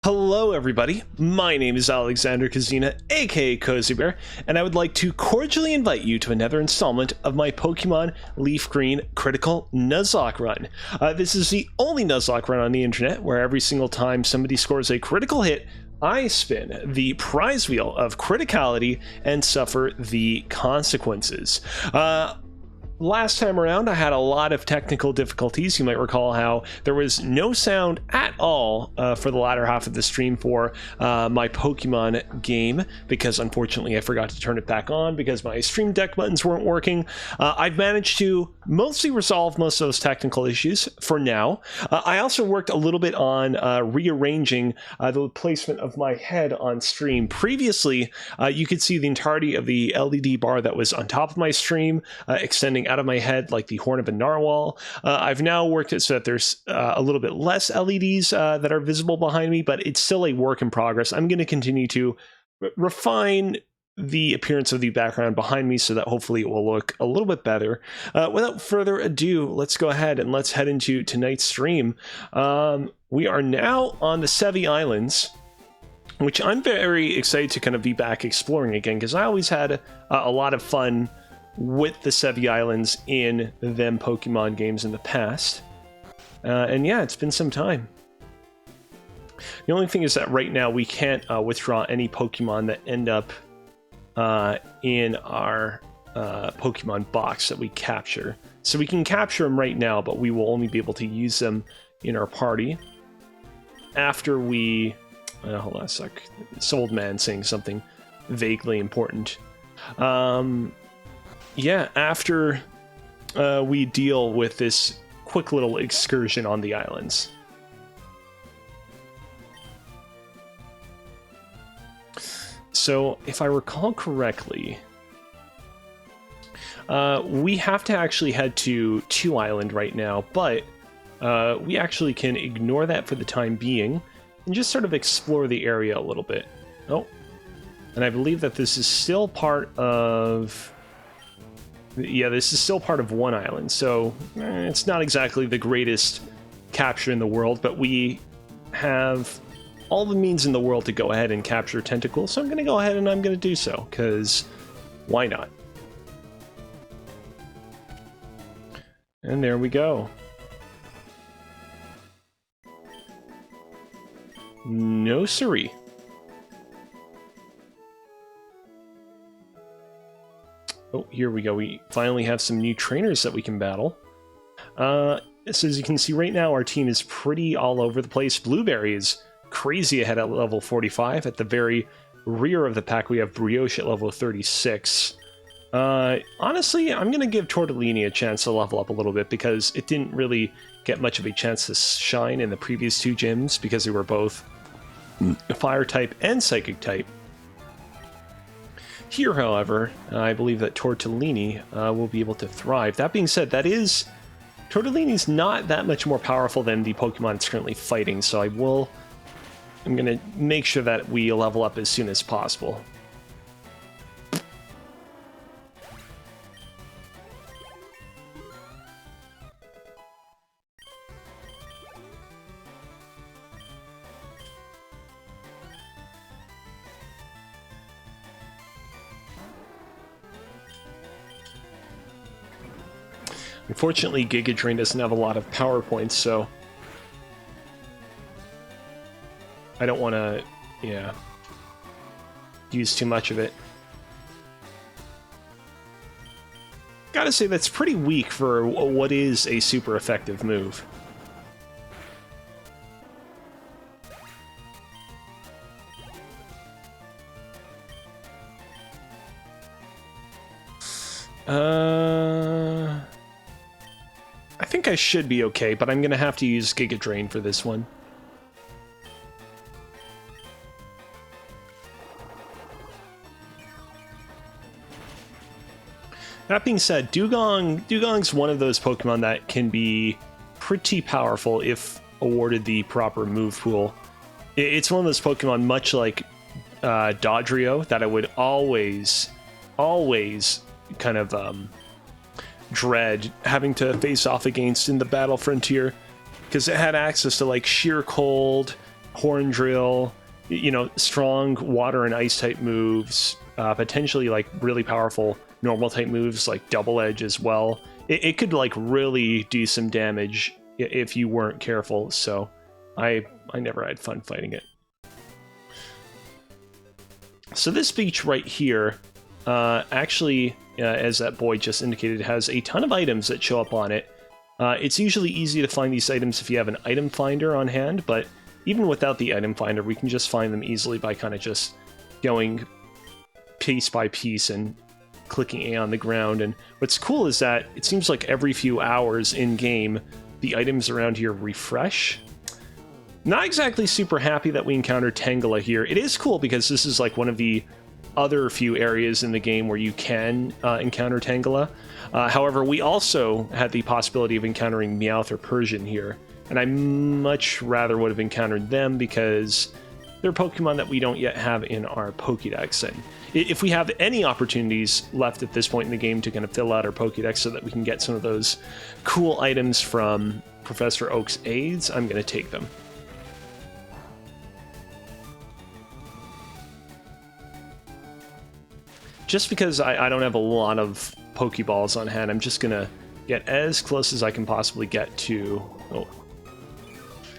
Hello everybody, my name is Alexander Kazina, aka Kozibear, and I would like to cordially invite you to another installment of my Pokemon LeafGreen Critical Nuzlocke run. This is the only Nuzlocke run on the internet where every single time somebody scores a critical hit, I spin the prize wheel of criticality and suffer the consequences. Last time around, I had a lot of technical difficulties. You might recall how there was no sound at all for the latter half of the stream for my Pokemon game, because unfortunately I forgot to turn it back on because my Stream Deck buttons weren't working. I've managed to mostly resolve most of those technical issues for now. I also worked a little bit on rearranging the placement of my head on stream. Previously, you could see the entirety of the LED bar that was on top of my stream extending out of my head like the horn of a narwhal. I've now worked it so that there's a little bit less LEDs that are visible behind me, but it's still a work in progress. I'm going to continue to refine the appearance of the background behind me so that hopefully it will look a little bit better. Without further ado, let's go ahead and let's head into tonight's stream. We are now on the Sevii Islands, which I'm very excited to kind of be back exploring again, because I always had a lot of fun with the Sevii Islands in them Pokemon games in the past. And yeah, it's been some time. The only thing is that right now we can't withdraw any Pokemon that end up in our Pokemon box that we capture. So we can capture them right now, but we will only be able to use them in our party after we... hold on a sec. This old man saying something vaguely important. Yeah, after we deal with this quick little excursion on the islands. So, if I recall correctly, we have to actually head to 2 Island right now, but we actually can ignore that for the time being and just sort of explore the area a little bit. Oh, and I believe that this is still part of... Yeah, this is still part of 1 Island, so it's not exactly the greatest capture in the world, but we have all the means in the world to go ahead and capture Tentacles, so I'm going to go ahead and I'm going to do so, because why not? And there we go. No siree. Oh, here we go. We finally have some new trainers that we can battle. So as you can see right now, our team is pretty all over the place. Blueberry is crazy ahead at level 45. At the very rear of the pack, we have Brioche at level 36. Honestly, I'm going to give Tortellini a chance to level up a little bit, because it didn't really get much of a chance to shine in the previous 2 gyms, because they were both fire type and psychic type. Here, however, I believe that Tortellini will be able to thrive. That being said, Tortellini's not that much more powerful than the Pokemon it's currently fighting, so I'm going to make sure that we level up as soon as possible. Unfortunately, Giga Drain doesn't have a lot of power points, so I don't want to, use too much of it. Gotta say, that's pretty weak for what is a super effective move. I think I should be okay, but I'm going to have to use Giga Drain for this one. That being said, Dugong's one of those Pokemon that can be pretty powerful if awarded the proper move pool. It's one of those Pokemon, much like Dodrio, that I would always kind of dread having to face off against in the Battle Frontier, because it had access to like Sheer Cold Horn Drill, you know, strong water and ice type moves, potentially like really powerful normal type moves like Double Edge as well. It could like really do some damage if you weren't careful, so I never had fun fighting it. So this beach right here, actually, as that boy just indicated, has a ton of items that show up on it. It's usually easy to find these items if you have an item finder on hand, but even without the item finder, we can just find them easily by kind of just going piece by piece and clicking A on the ground. And what's cool is that it seems like every few hours in-game, the items around here refresh. Not exactly super happy that we encountered Tangela here. It is cool because this is like one of the other few areas in the game where you can encounter Tangela. However, we also had the possibility of encountering Meowth or Persian here, and I much rather would have encountered them because they're Pokemon that we don't yet have in our Pokédex. And if we have any opportunities left at this point in the game to kind of fill out our Pokédex so that we can get some of those cool items from Professor Oak's aides, I'm going to take them. Just because I don't have a lot of Pokeballs on hand, I'm just going to get as close as I can possibly get to... Oh.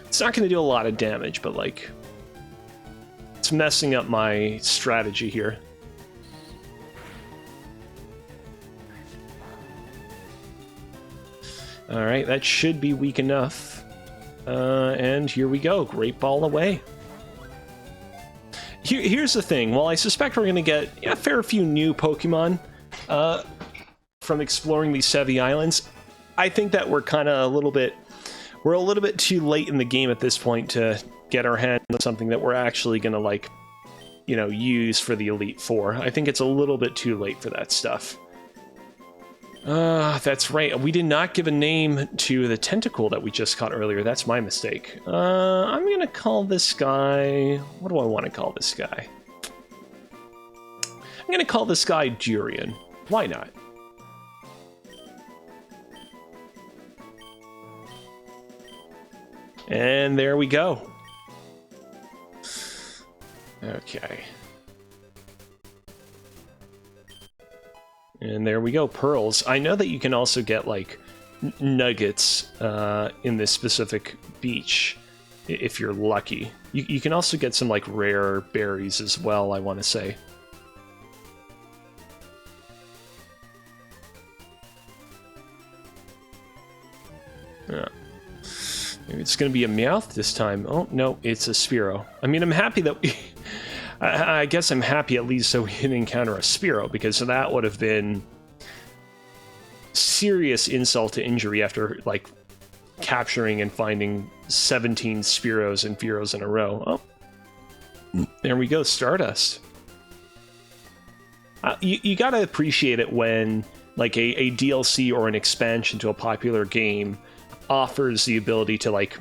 It's not going to do a lot of damage, but, like, it's messing up my strategy here. Alright, that should be weak enough. And here we go. Great Ball away. Here's the thing. While I suspect we're going to get a fair few new Pokemon from exploring these Sevii Islands, I think that we're kind of a little bit too late in the game at this point to get our hands on something that we're actually going to, like, you know, use for the Elite Four. I think it's a little bit too late for that stuff. That's right. We did not give a name to the tentacle that we just caught earlier. That's my mistake. I'm gonna call this guy... What do I want to call this guy? I'm gonna call this guy Durian. Why not? And there we go. Okay. And there we go, pearls. I know that you can also get, like, nuggets in this specific beach, if you're lucky. You can also get some, like, rare berries as well, I want to say. Yeah. Maybe it's going to be a Meowth this time. Oh, no, it's a Spearow. I mean, I'm happy that we... I guess I'm happy at least so we didn't encounter a Spearow, because that would have been serious insult to injury after, like, capturing and finding 17 Spearows and Fearows in a row. Oh, there we go, Stardust. You gotta appreciate it when, like, a DLC or an expansion to a popular game offers the ability to, like,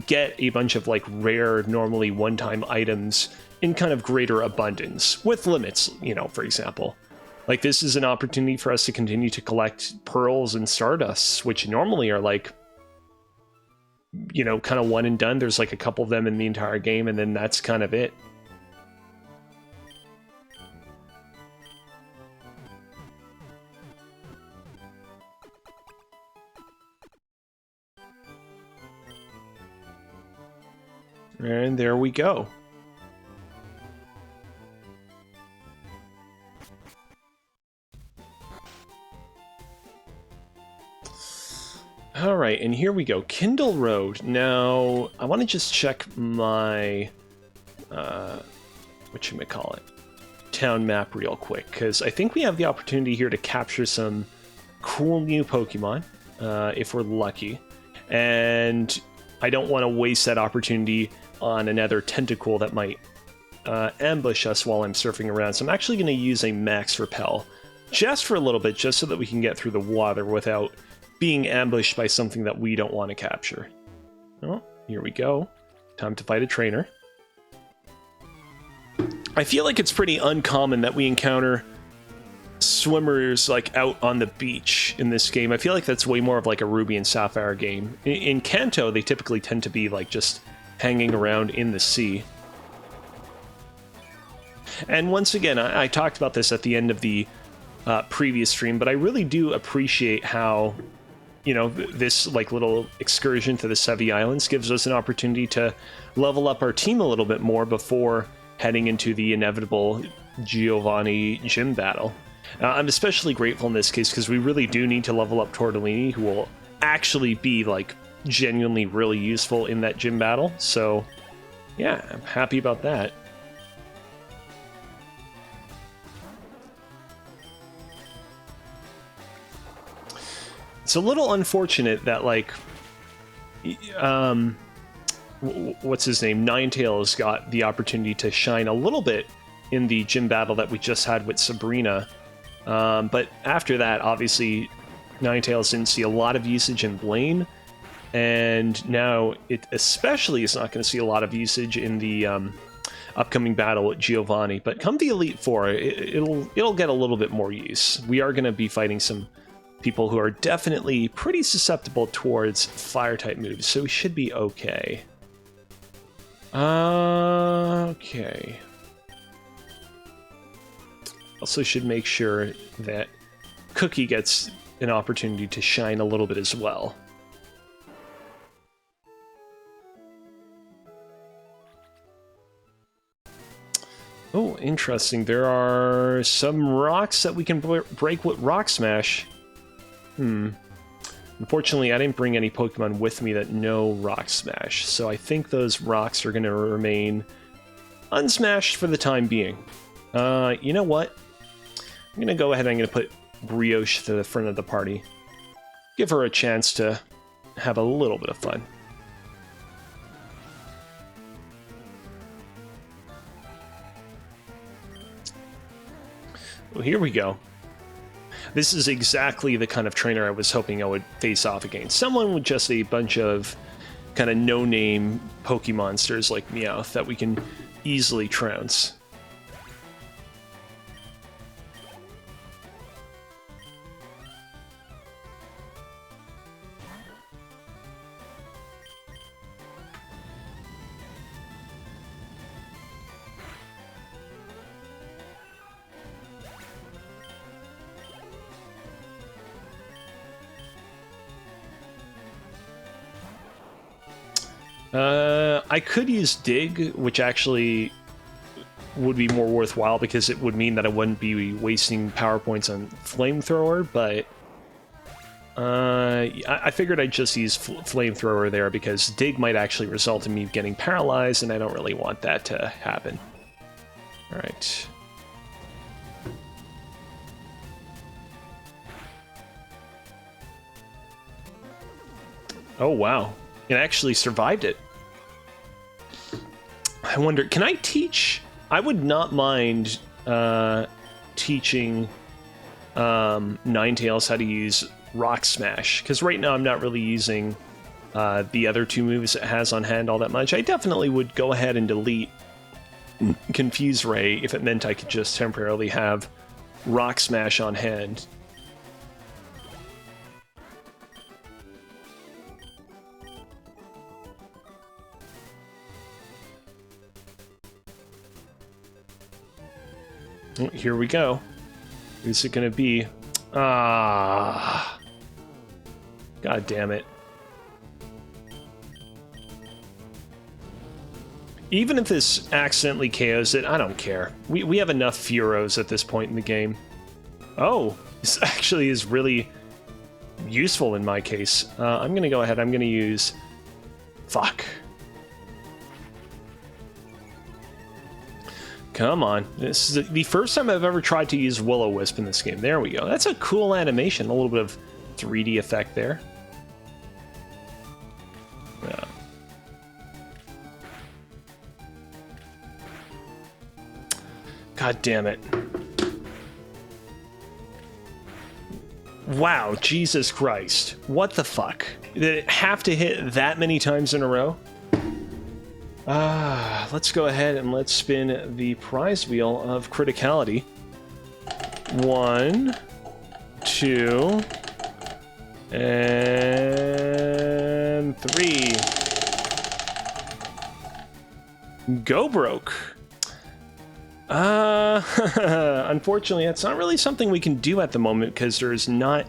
get a bunch of, like, rare, normally one-time items in kind of greater abundance, with limits, you know, for example. Like, this is an opportunity for us to continue to collect pearls and Stardusts, which normally are, like, you know, kind of one and done. There's, like, a couple of them in the entire game, and then that's kind of it. And there we go. Alright, and here we go. Kindle Road. Now, I want to just check my... whatchamacallit? Town map real quick, because I think we have the opportunity here to capture some cool new Pokemon, if we're lucky. And I don't want to waste that opportunity on another Tentacool that might ambush us while I'm surfing around. So I'm actually going to use a Max Repel, just for a little bit, just so that we can get through the water without being ambushed by something that we don't want to capture. Oh, here we go. Time to fight a trainer. I feel like it's pretty uncommon that we encounter swimmers, like, out on the beach in this game. I feel like that's way more of, like, a Ruby and Sapphire game. In Kanto, they typically tend to be, like, just hanging around in the sea. And once again, I talked about this at the end of the previous stream, but I really do appreciate how, you know, this like little excursion to the Sevii Islands gives us an opportunity to level up our team a little bit more before heading into the inevitable Giovanni gym battle. I'm especially grateful in this case because we really do need to level up Tortellini, who will actually be like genuinely really useful in that gym battle. So yeah, I'm happy about that. It's a little unfortunate that, like, what's his name? Ninetales got the opportunity to shine a little bit in the gym battle that we just had with Sabrina. But after that, obviously, Ninetales didn't see a lot of usage in Blaine. And now it especially is not going to see a lot of usage in the upcoming battle with Giovanni. But come the Elite Four, it'll get a little bit more use. We are going to be fighting some people who are definitely pretty susceptible towards fire-type moves, so we should be okay. Okay. Also should make sure that Cookie gets an opportunity to shine a little bit as well. Oh, interesting. There are some rocks that we can break with Rock Smash. Unfortunately, I didn't bring any Pokemon with me that know Rock Smash, so I think those rocks are going to remain unsmashed for the time being. You know what? I'm going to go ahead and I'm going to put Brioche to the front of the party. Give her a chance to have a little bit of fun. Well, here we go. This is exactly the kind of trainer I was hoping I would face off against. Someone with just a bunch of kind of no-name Pokemonsters like Meowth that we can easily trounce. I could use Dig, which actually would be more worthwhile because it would mean that I wouldn't be wasting power points on Flamethrower, but I figured I'd just use Flamethrower there because Dig might actually result in me getting paralyzed, and I don't really want that to happen. Alright. Oh, wow. It actually survived it. I wonder, can I teach? I would not mind teaching Ninetales how to use Rock Smash, because right now I'm not really using the other two moves it has on hand all that much. I definitely would go ahead and delete Confuse Ray if it meant I could just temporarily have Rock Smash on hand. Here we go. Who's it gonna be? Ah. God damn it. Even if this accidentally KOs it, I don't care. We have enough Furos at this point in the game. Oh, this actually is really useful in my case. I'm gonna go ahead, I'm gonna use... Fuck. Come on. This is the first time I've ever tried to use Will-O-Wisp in this game. There we go. That's a cool animation. A little bit of 3D effect there. Yeah. God damn it. Wow, Jesus Christ. What the fuck? Did it have to hit that many times in a row? Let's go ahead and let's spin the prize wheel of criticality. 1, 2, and 3. Go broke. Unfortunately, that's not really something we can do at the moment because there's not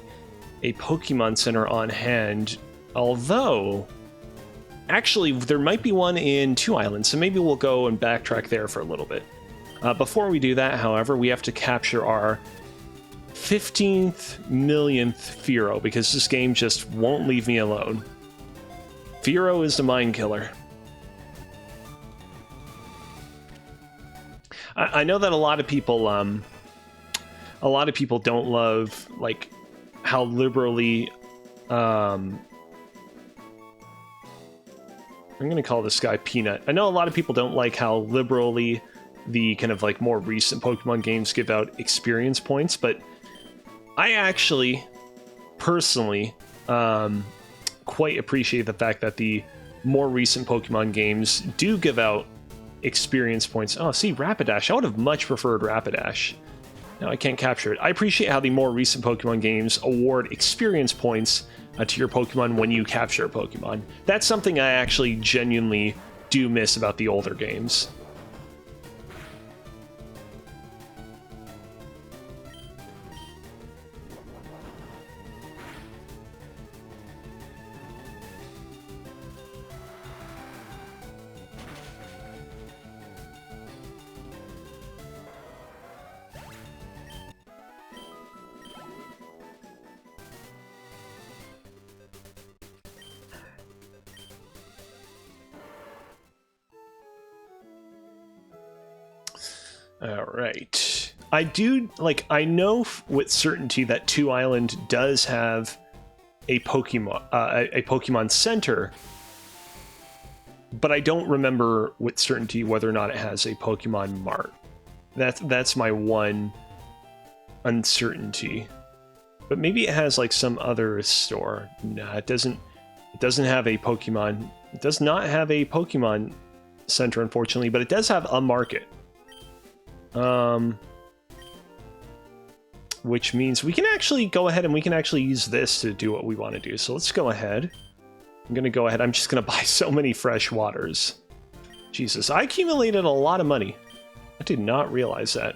a Pokemon Center on hand. Although, actually, there might be one in 2 Islands, so maybe we'll go and backtrack there for a little bit. Before we do that, however, we have to capture our 15th millionth Fearow because this game just won't leave me alone. Fearow is the mind killer. I know that a lot of people don't love like how liberally I'm gonna call this guy Peanut. I know a lot of people don't like how liberally the kind of like more recent Pokemon games give out experience points, but I actually personally quite appreciate the fact that the more recent Pokemon games do give out experience points. Oh, see, Rapidash. I would have much preferred Rapidash. No, I can't capture it. I appreciate how the more recent Pokemon games award experience points to your Pokemon when you capture a Pokemon. That's something I actually genuinely do miss about the older games. All right. I know with certainty that 2 Island does have a Pokemon Center, but I don't remember with certainty whether or not it has a Pokemon Mart. That's my one uncertainty. But maybe it has like some other store. Nah, it doesn't. It doesn't have a Pokemon. It does not have a Pokemon Center, unfortunately, but it does have a market. Which means we can actually go ahead and we can actually use this to do what we want to do. So let's go ahead. I'm going to go ahead. I'm just going to buy so many fresh waters. Jesus, I accumulated a lot of money. I did not realize that.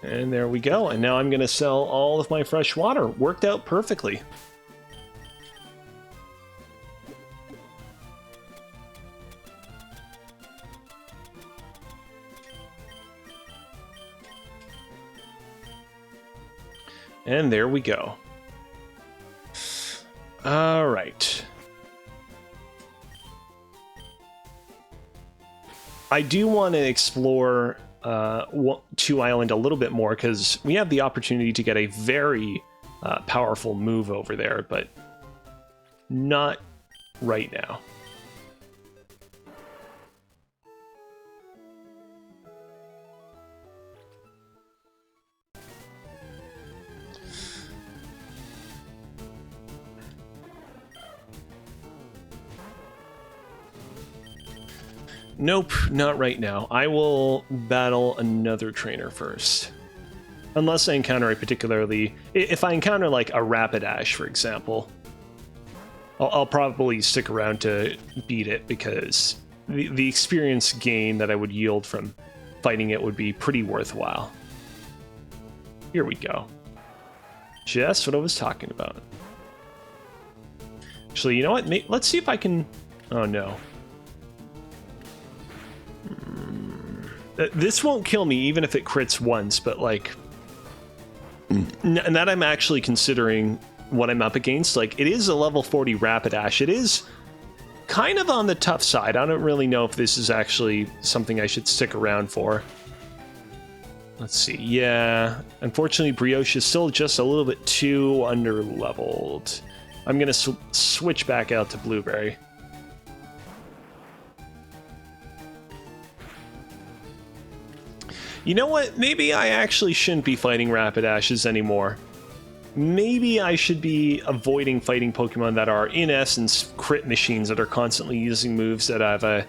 And there we go. And now I'm going to sell all of my fresh water. Worked out perfectly. And there we go. All right. I do want to explore 2 Island a little bit more because we have the opportunity to get a very powerful move over there, but not right now. Nope, not right now. I will battle another trainer first. Unless I encounter a particularly... If I encounter, like, a Rapidash, for example, I'll probably stick around to beat it, because the experience gain that I would yield from fighting it would be pretty worthwhile. Here we go. Just what I was talking about. Actually, you know what? Let's see if I can... Oh, no. This won't kill me even if it crits once, but like... And that I'm actually considering what I'm up against. Like, it is a level 40 Rapidash. It is kind of on the tough side. I don't really know if this is actually something I should stick around for. Let's see. Yeah, unfortunately, Brioche is still just a little bit too under-leveled. I'm going to switch back out to Blueberry. You know what? Maybe I actually shouldn't be fighting Rapidashes anymore. Maybe I should be avoiding fighting Pokemon that are, in essence, crit machines that are constantly using moves that have a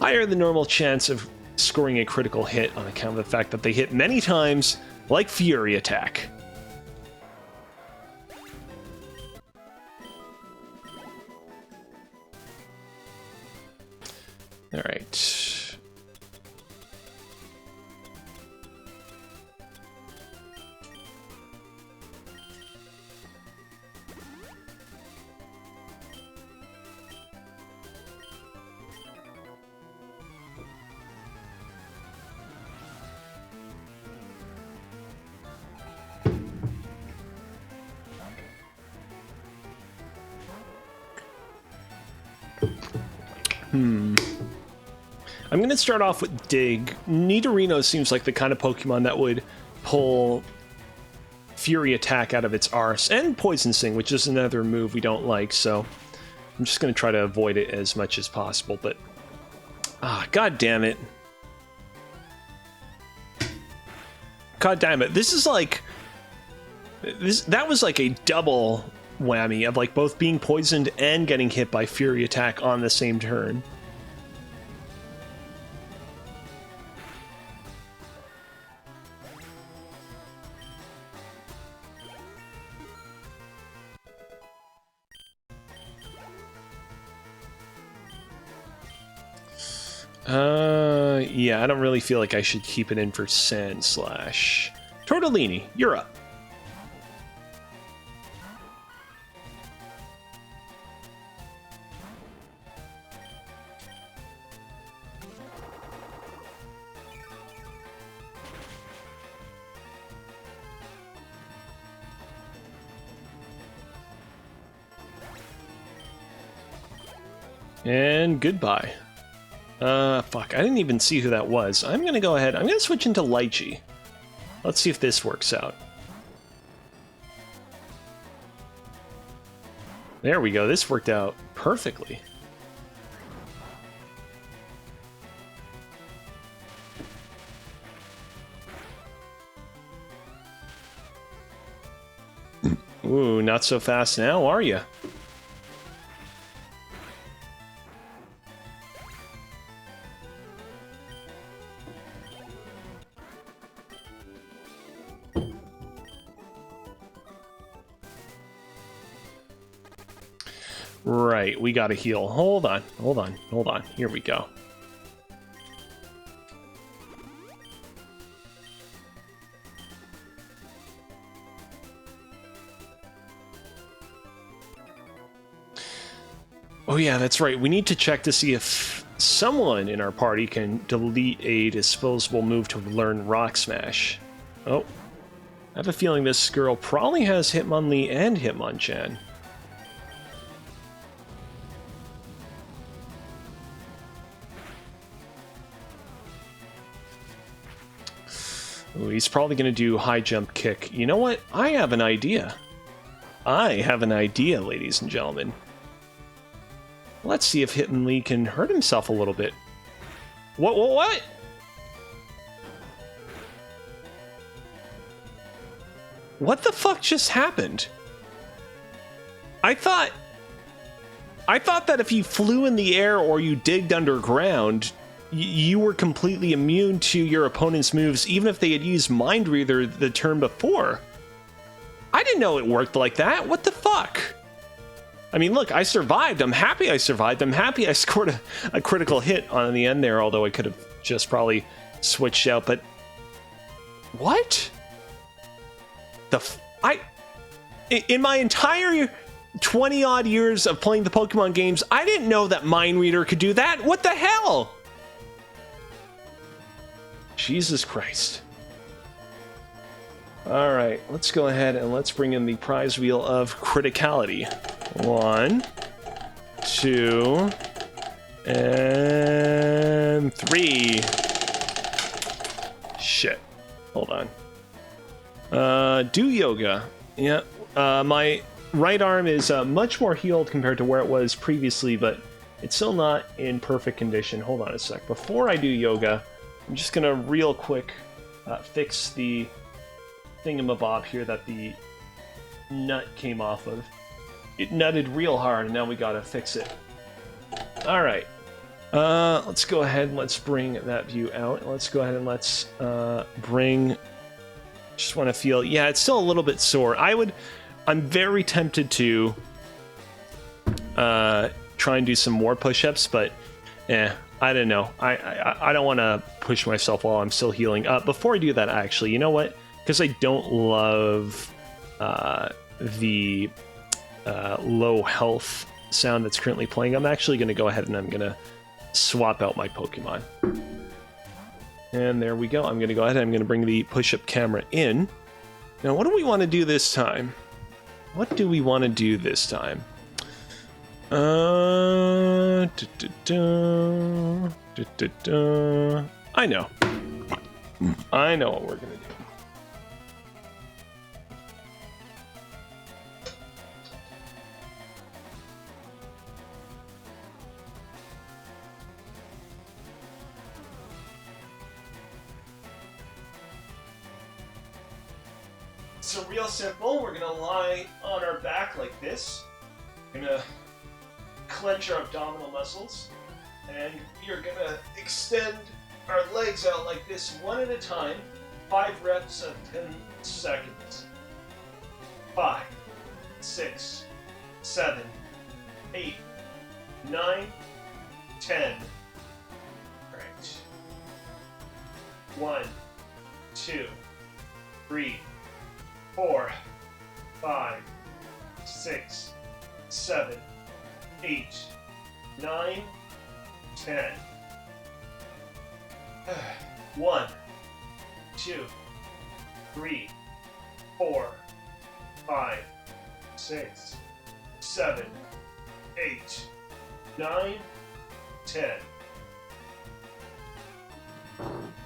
higher than normal chance of scoring a critical hit on account of the fact that they hit many times, like Fury Attack. All right. I'm going to start off with Dig. Nidorino seems like the kind of Pokemon that would pull Fury Attack out of its arse, and Poison Sting, which is another move we don't like, so I'm just going to try to avoid it as much as possible, but... God damn it. God damn it. This is like... That was like a double whammy of like both being poisoned and getting hit by Fury Attack on the same turn. Yeah, I don't really feel like I should keep it in for Sand Slash. Tortellini, you're up. And goodbye. Fuck, I didn't even see who that was. I'm gonna go ahead, I'm gonna switch into Lychee. Let's see if this works out. There we go, this worked out perfectly. Ooh, not so fast now, are you? Right, we gotta heal. Hold on, hold on, hold on. Here we go. Oh yeah, that's right. We need to check to see if someone in our party can delete a disposable move to learn Rock Smash. Oh, I have a feeling this girl probably has Hitmonlee and Hitmonchan. Ooh, he's probably going to do high jump kick. You know what? I have an idea. I have an idea, ladies and gentlemen. Let's see if Hitmonlee can hurt himself a little bit. What? What the fuck just happened? I thought that if you flew in the air or you digged underground, you were completely immune to your opponent's moves, even if they had used Mind Reader the turn before. I didn't know it worked like that. What the fuck? I mean, look, I survived. I'm happy I survived. I'm happy I scored a critical hit on the end there, although I could have just probably switched out, but... What? In my entire 20-odd years of playing the Pokemon games, I didn't know that Mind Reader could do that. What the hell? Jesus Christ. Alright, let's go ahead and let's bring in the prize wheel of criticality. 1, 2, and 3. Shit. Hold on. Do yoga. Yeah. My right arm is much more healed compared to where it was previously, but it's still not in perfect condition. Hold on a sec. Before I do yoga, I'm just gonna real quick fix the thingamabob here that the nut came off of. It nutted real hard, and now we gotta fix it. Alright. Let's go ahead and let's bring that view out. Let's go ahead and let's bring... Just want to feel... Yeah, it's still a little bit sore. I'm very tempted to try and do some more push-ups, but I don't know. I don't want to push myself while I'm still healing. Before I do that, actually, you know what? Because I don't love the low health sound that's currently playing, I'm actually going to go ahead and I'm going to swap out my Pokemon. And there we go. I'm going to go ahead and I'm going to bring the push-up camera in. Now, what do we want to do this time? What do we want to do this time? I know. I know what we're going to do. So real simple, we're gonna lie on our back like this. We're gonna clench our abdominal muscles, and we are gonna extend our legs out like this one at a time, 5 reps of 10 seconds. 5, 6, 7, 8, 9, 10. Right. 1, 2, 3, 4, 5, 6, 7, 8, 9, 10. 1, 2, 3, 4, 5, 6, 7, 8, 9, 10.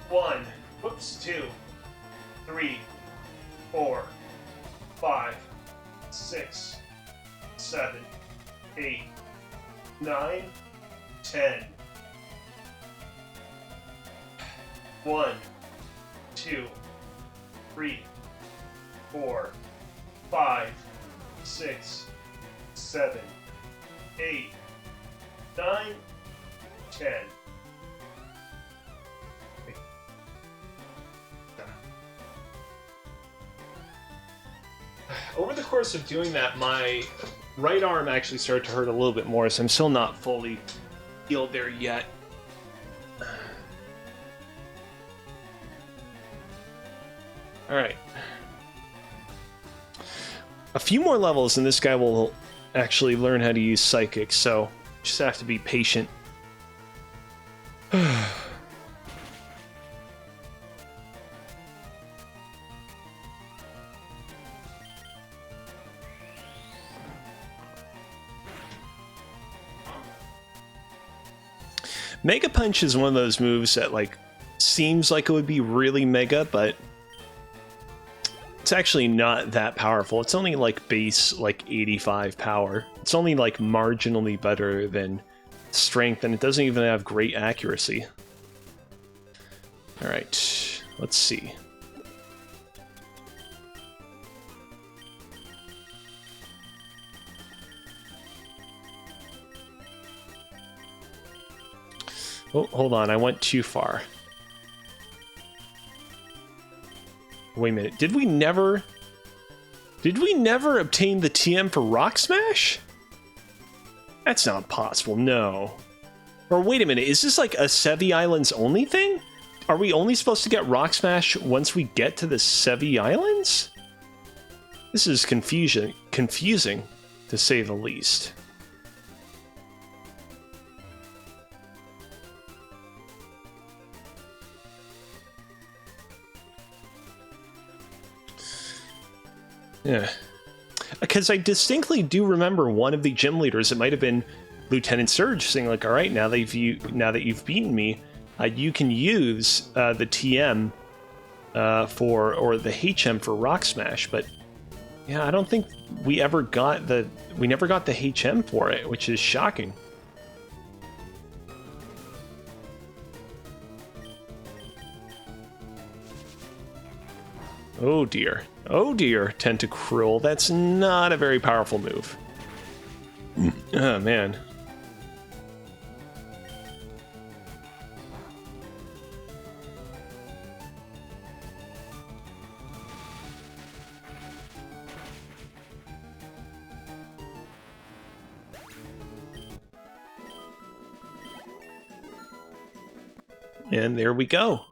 1, whoops, 2, 3, 4, 5, 6, 7, 8, 9, 10. 1, 2, 3, 4, 5, 6, 7, 8, 9, 10. Over the course of doing that, my right arm actually started to hurt a little bit more, so I'm still not fully healed there yet. Alright. A few more levels and this guy will actually learn how to use Psychic, so just have to be patient. Mega Punch is one of those moves that, like, seems like it would be really mega, but it's actually not that powerful. It's only, like, base, like, 85 power. It's only, like, marginally better than Strength, and it doesn't even have great accuracy. Alright, let's see. Oh, hold on, I went too far. Wait a minute, did we never obtain the TM for Rock Smash? That's not possible, no. Or wait a minute, is this like a Sevii Islands only thing? Are we only supposed to get Rock Smash once we get to the Sevii Islands? This is confusing to say the least. Yeah, because I distinctly do remember one of the gym leaders, it might have been Lieutenant Surge, saying like, all right, now that you've beaten me, you can use the TM or the HM for Rock Smash. But yeah, I don't think we never got the HM for it, which is shocking. Oh dear. Oh dear, Tentacruel. That's not a very powerful move. Oh man. And there we go.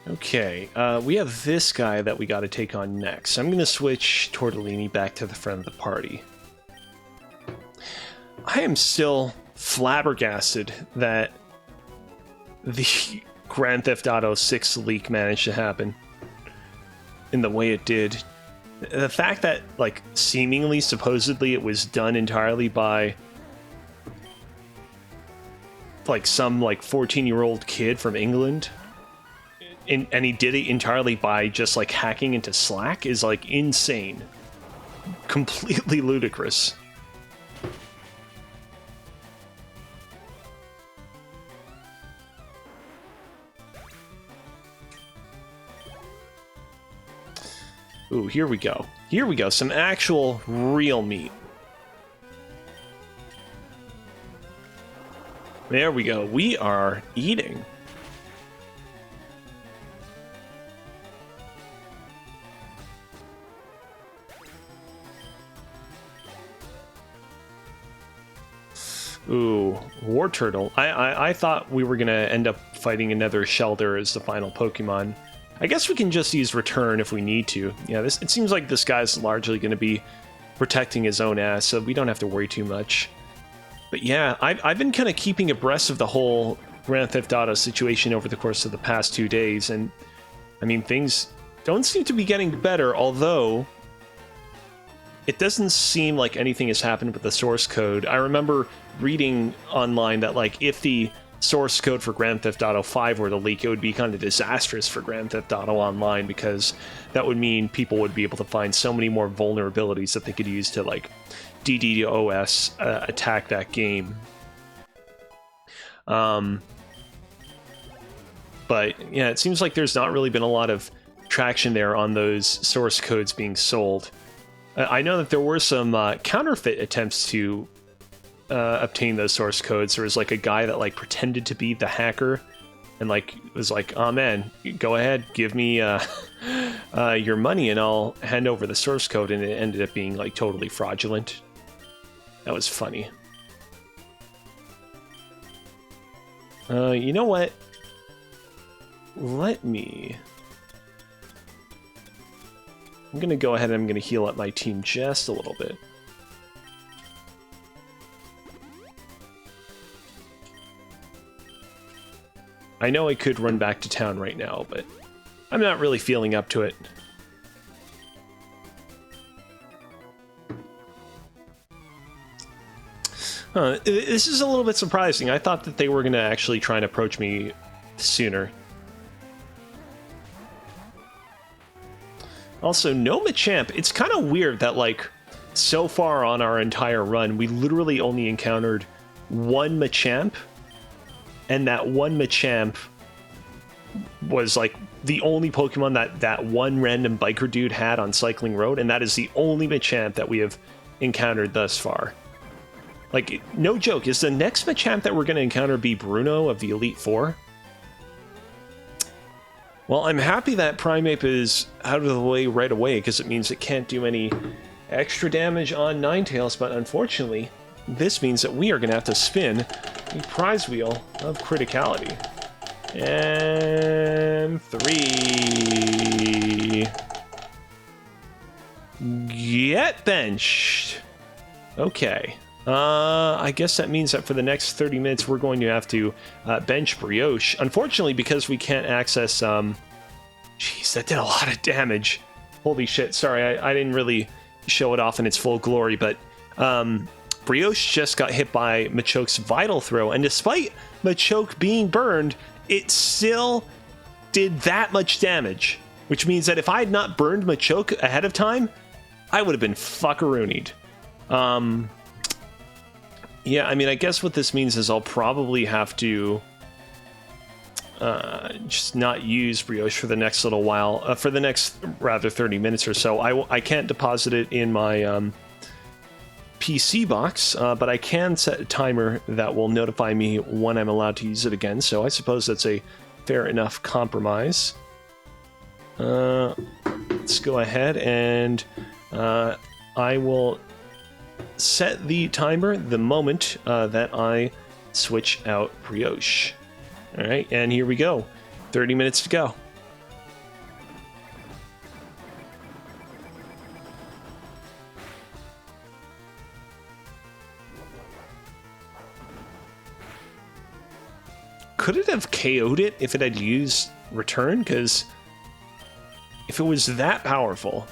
Okay, we have this guy that we got to take on next. I'm going to switch Tortellini back to the front of the party. I am still flabbergasted that the Grand Theft Auto 6 leak managed to happen in the way it did. The fact that, like, seemingly, supposedly, it was done entirely by, like, some, like, 14-year-old kid from England, and he did it entirely by just, like, hacking into Slack is, like, insane. Completely ludicrous. Ooh, here we go. Here we go. Some actual real meat. There we go. We are eating. Ooh, War Turtle. I thought we were going to end up fighting another Shelder as the final Pokemon. I guess we can just use Return if we need to. Yeah, it seems like this guy's largely going to be protecting his own ass, so we don't have to worry too much. But yeah, I've been kind of keeping abreast of the whole Grand Theft Auto situation over the course of the past 2 days, and I mean, things don't seem to be getting better, although it doesn't seem like anything has happened with the source code. I remember reading online that, like, if the source code for Grand Theft Auto 5 were to leak, it would be kind of disastrous for Grand Theft Auto Online, because that would mean people would be able to find so many more vulnerabilities that they could use to, like, DDoS attack that game. But yeah, it seems like there's not really been a lot of traction there on those source codes being sold. I know that there were some counterfeit attempts to obtain those source codes. There was like a guy that like pretended to be the hacker and like was like, oh man, go ahead, give me your money and I'll hand over the source code, and it ended up being like totally fraudulent. That was funny. You know what? I'm gonna go ahead and I'm gonna heal up my team just a little bit. I know I could run back to town right now, but I'm not really feeling up to it. This is a little bit surprising. I thought that they were going to actually try and approach me sooner. Also, no Machamp. It's kind of weird that, like, so far on our entire run, we literally only encountered one Machamp, and that one Machamp was, like, the only Pokemon that one random biker dude had on Cycling Road, and that is the only Machamp that we have encountered thus far. Like, no joke, is the next Machamp that we're going to encounter be Bruno of the Elite Four? Well, I'm happy that Primeape is out of the way right away, because it means it can't do any extra damage on Ninetales, but unfortunately, this means that we are going to have to spin the prize wheel of criticality. And 3... Get benched! Okay. I guess that means that for the next 30 minutes, we're going to have to bench Brioche. Unfortunately, because we can't access... Jeez, that did a lot of damage. Holy shit, sorry, I didn't really show it off in its full glory, but Brioche just got hit by Machoke's Vital Throw, and despite Machoke being burned, it still did that much damage, which means that if I had not burned Machoke ahead of time, I would have been fuckaroonied. Yeah, I mean, I guess what this means is I'll probably have to just not use Brioche for the next little while, for the next, rather, 30 minutes or so. I can't deposit it in my PC box, but I can set a timer that will notify me when I'm allowed to use it again, so I suppose that's a fair enough compromise. Let's go ahead and I will set the timer the moment that I switch out brioche. All right, and here we go. 30 minutes to go. Could it have KO'd it if it had used return? Because if it was that powerful...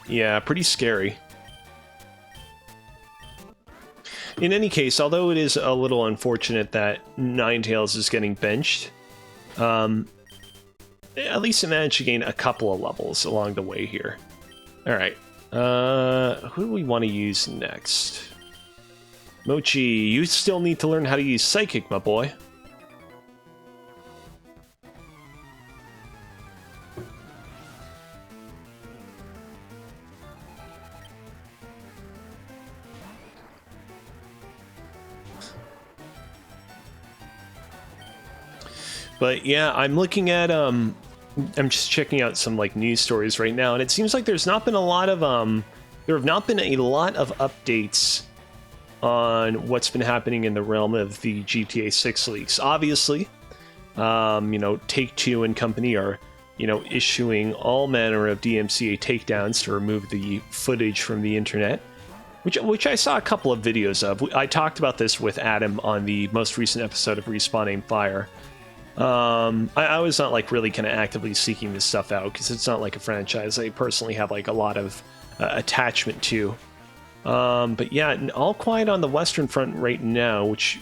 Yeah, pretty scary. In any case, although it is a little unfortunate that Ninetales is getting benched, at least it managed to gain a couple of levels along the way here. Alright, who do we want to use next? Mochi, you still need to learn how to use Psychic, my boy. But yeah, I'm looking at I'm just checking out some like news stories right now, and it seems like there's not been a lot of there have not been a lot of updates on what's been happening in the realm of the GTA 6 leaks. Obviously, you know, Take-Two and company are, you know, issuing all manner of DMCA takedowns to remove the footage from the internet, which I saw a couple of videos of. I talked about this with Adam on the most recent episode of Respawn Aim Fire. I was not like really kind of actively seeking this stuff out because it's not like a franchise I personally have like a lot of attachment to. But yeah, all quiet on the Western Front right now, which,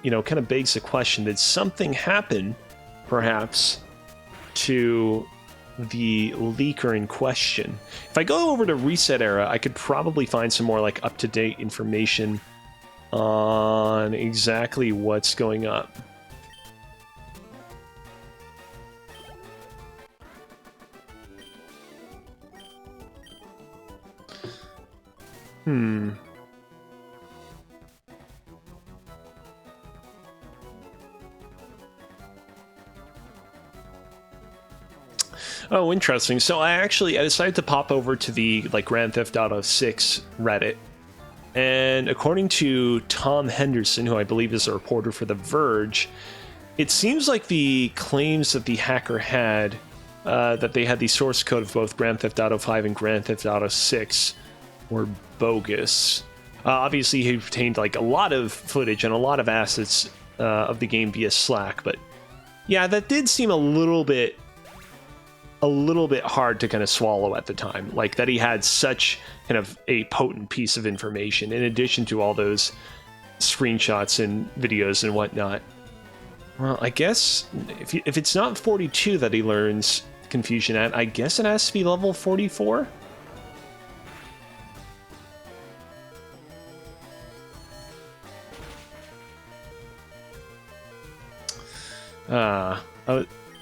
you know, kind of begs the question, did something happen perhaps to the leaker in question? If I go over to Reset Era, I could probably find some more like up-to-date information on exactly what's going on. Oh, interesting. So I decided to pop over to the like Grand Theft Auto 6 Reddit, and according to Tom Henderson, who I believe is a reporter for The Verge, it seems like the claims that the hacker had, that they had the source code of both Grand Theft Auto 5 and Grand Theft Auto 6, were bogus. Obviously, he obtained like a lot of footage and a lot of assets of the game via Slack, but yeah, that did seem a little bit hard to kind of swallow at the time. Like that he had such kind of a potent piece of information in addition to all those screenshots and videos and whatnot. Well, I guess if it's not 42 that he learns confusion at, I guess it has to be level 44.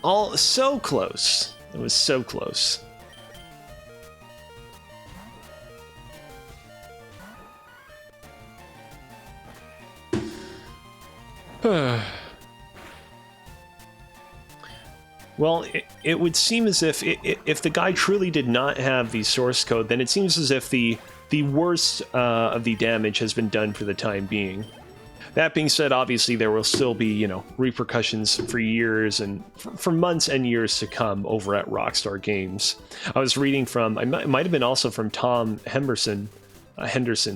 All so close. It was so close. Well, it would seem as if the guy truly did not have the source code, then it seems as if the worst of the damage has been done for the time being. That being said, obviously there will still be, you know, repercussions for years and for months and years to come over at Rockstar Games. I was reading from, it might have been also from Tom Henderson,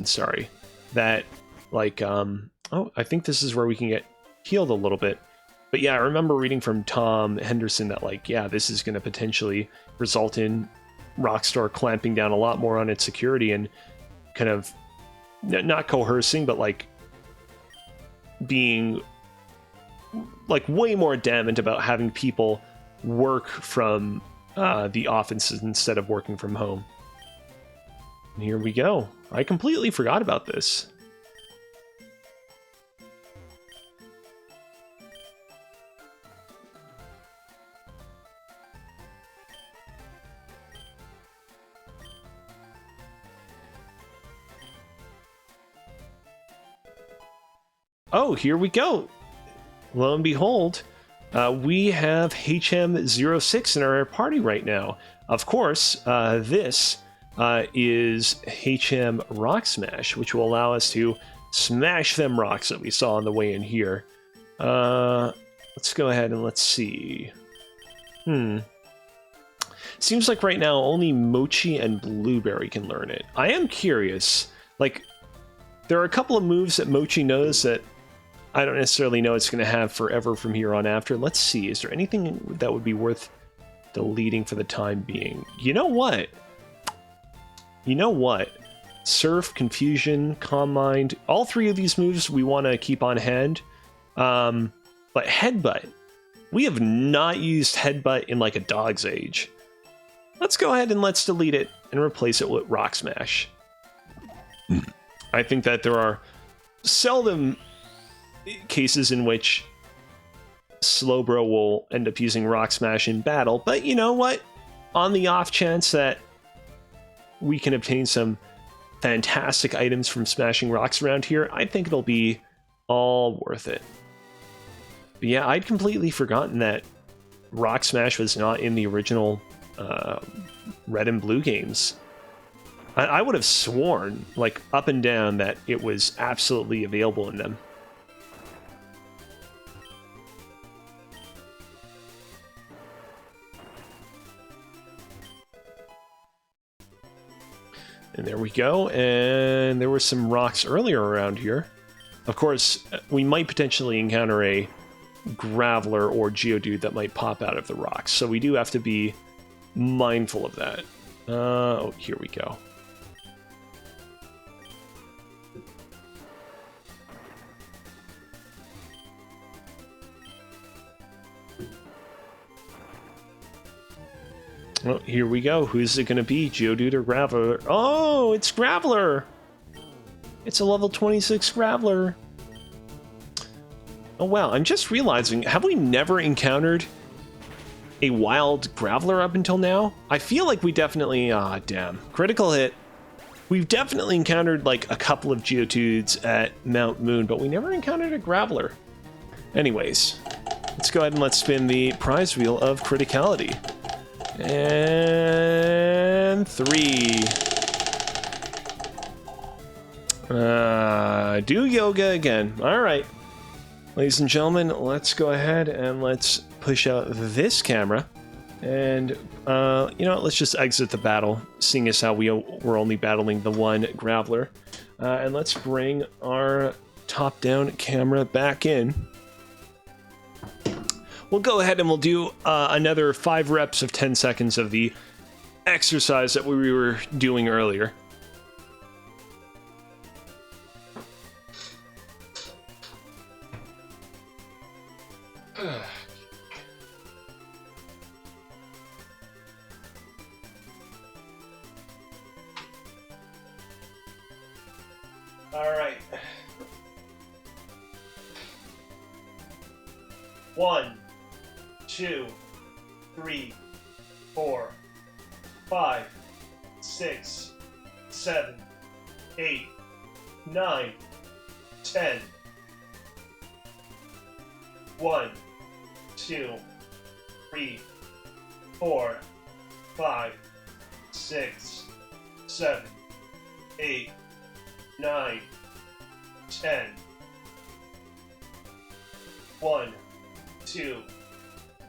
sorry, that like, oh, I think this is where we can get healed a little bit. But yeah, I remember reading from Tom Henderson that like, yeah, this is going to potentially result in Rockstar clamping down a lot more on its security and kind of not coercing, but like being like way more adamant about having people work from the offices instead of working from home. And here we go. I completely forgot about this. Oh, here we go. lo and behold, we have HM06 in our party right now. Of course, this is HM Rock Smash, which will allow us to smash them rocks that we saw on the way in here. Let's go ahead and let's see. Seems like right now only Mochi and Blueberry can learn it. I am curious. Like, there are a couple of moves that Mochi knows that I don't necessarily know it's going to have forever from here on after. Let's see. Is there anything that would be worth deleting for the time being? You know what? Surf, Confusion, Calm Mind. All three of these moves we want to keep on hand. But Headbutt. We have not used Headbutt in like a dog's age. Let's go ahead and let's delete it and replace it with Rock Smash. I think that there are seldom cases in which Slowbro will end up using Rock Smash in battle, but you know what? On the off chance that we can obtain some fantastic items from smashing rocks around here, I think it'll be all worth it. But yeah, I'd completely forgotten that Rock Smash was not in the original Red and Blue games. I would have sworn, like, up and down, that it was absolutely available in them. And there we go, and there were some rocks earlier around here. Of course, we might potentially encounter a Graveler or Geodude that might pop out of the rocks, so we do have to be mindful of that. Oh, here we go. Well, here we go. Who's it going to be? Geodude or Graveler? Oh, it's Graveler! It's a level 26 Graveler. Oh, wow. I'm just realizing, have we never encountered a wild Graveler up until now? I feel like we definitely... Ah, damn. Critical hit. We've definitely encountered, like, a couple of Geodudes at Mount Moon, but we never encountered a Graveler. Anyways, let's go ahead and let's spin the prize wheel of criticality. And 3. Do yoga again. All right. Ladies and gentlemen, let's go ahead and let's push out this camera. And, you know what, let's just exit the battle, seeing as how we're only battling the one Graveler. And let's bring our top-down camera back in. We'll go ahead and we'll do another 5 reps of 10 seconds of the exercise that we were doing earlier. All right. 1, 2, 3, 4, 5, 6, 7, 8, 9, 10. 1, 2, 3, 4, 5, 6, 7, 8, 9, 10. 1, 2,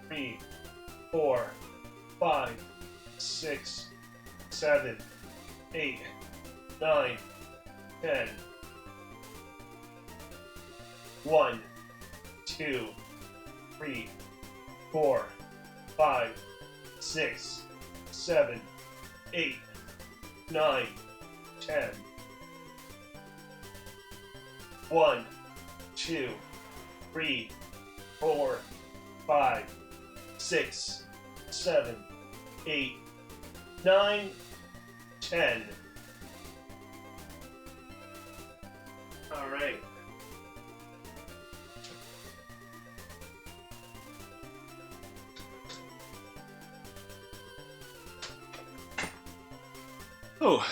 3, 4, 5, 6, 7, 8, 9, 10. 1, 2, 3, 4, 5, 6, 7, 8, 9, 10. 1, 2, 3, 4, 5, 6, 7, 8, 9, 10. All right. Oh.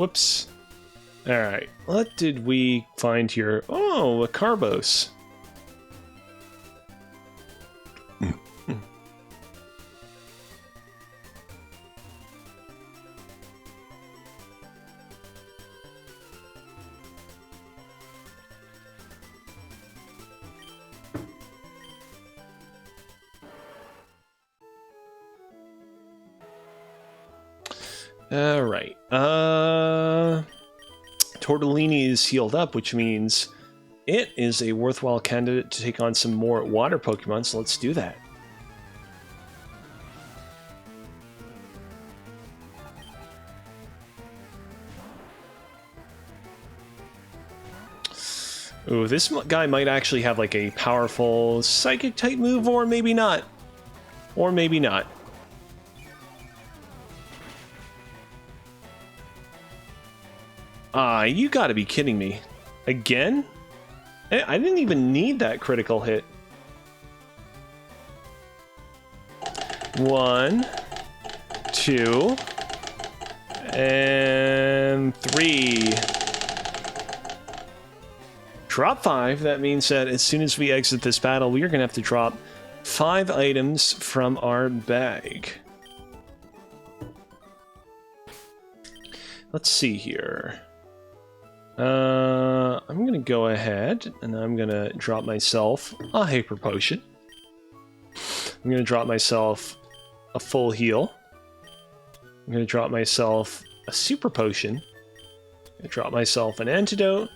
Whoops. Alright, what did we find here? Oh, a Carbos. Alright, Tortellini is healed up, which means it is a worthwhile candidate to take on some more water Pokemon, so let's do that. Ooh, this guy might actually have like a powerful psychic type move, or maybe not. Or maybe not. Ah, you gotta be kidding me. Again? I didn't even need that critical hit. 1, 2, and 3. Drop 5. That means that as soon as we exit this battle, we are gonna have to drop 5 items from our bag. Let's see here. I'm gonna go ahead and I'm gonna drop myself a Hyper Potion. I'm gonna drop myself a full heal. I'm gonna drop myself a Super Potion. I'm gonna drop myself an Antidote.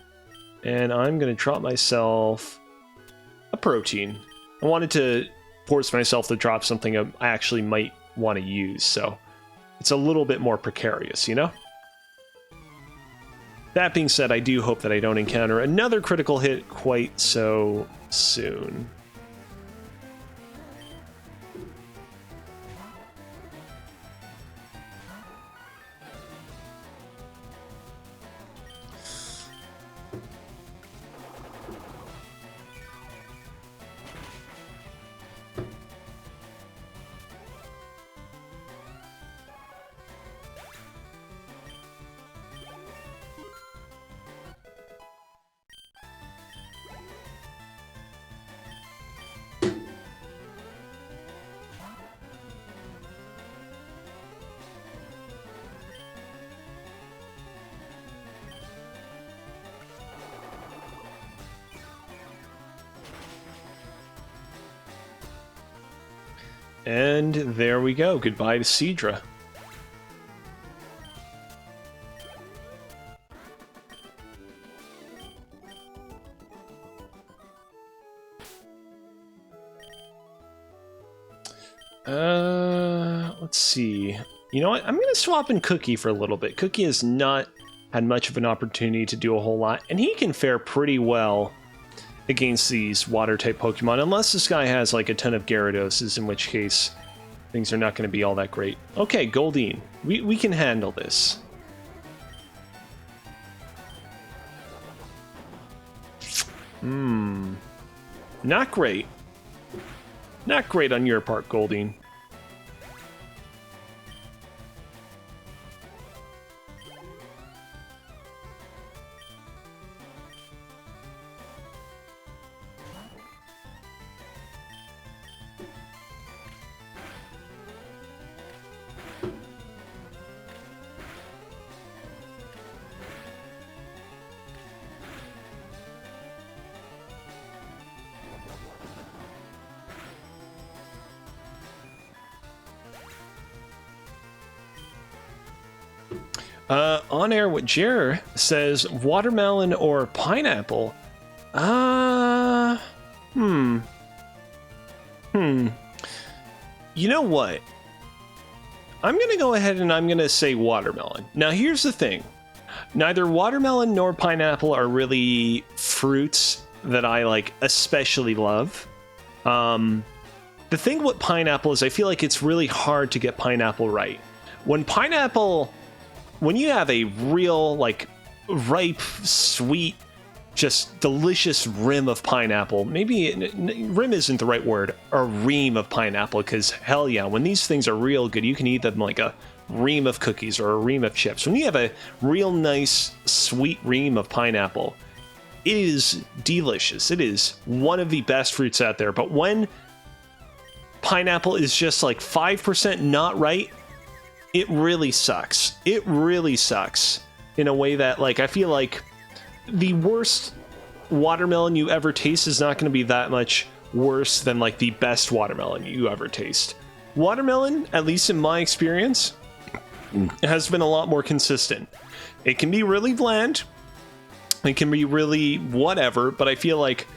And I'm gonna drop myself a Protein. I wanted to force myself to drop something I actually might want to use, so it's a little bit more precarious, you know? That being said, I do hope that I don't encounter another critical hit quite so soon. And there we go. Goodbye to Seadra. Let's see. You know what? I'm going to swap in Cookie for a little bit. Cookie has not had much of an opportunity to do a whole lot, and he can fare pretty well against these water-type Pokemon, unless this guy has like a ton of Gyarados, in which case things are not going to be all that great. Okay, Goldeen. We can handle this. Not great. Not great on your part, Goldeen. On air with Jer says watermelon or pineapple. You know what? I'm gonna go ahead and I'm gonna say watermelon. Now here's the thing. Neither watermelon nor pineapple are really fruits that I like especially love. The thing with pineapple is I feel like it's really hard to get pineapple right. When you have a real, like, ripe, sweet, just delicious rim of pineapple, maybe rim isn't the right word, a ream of pineapple, because hell yeah, when these things are real good, you can eat them like a ream of cookies or a ream of chips, when you have a real nice sweet ream of pineapple, it is delicious. It is one of the best fruits out there. But when pineapple is just like 5% not right, it really sucks. It really sucks in a way that, like, I feel like the worst watermelon you ever taste is not going to be that much worse than like the best watermelon you ever taste. Watermelon, at least in my experience, has been a lot more consistent. It can be really bland. It can be really whatever, but I feel like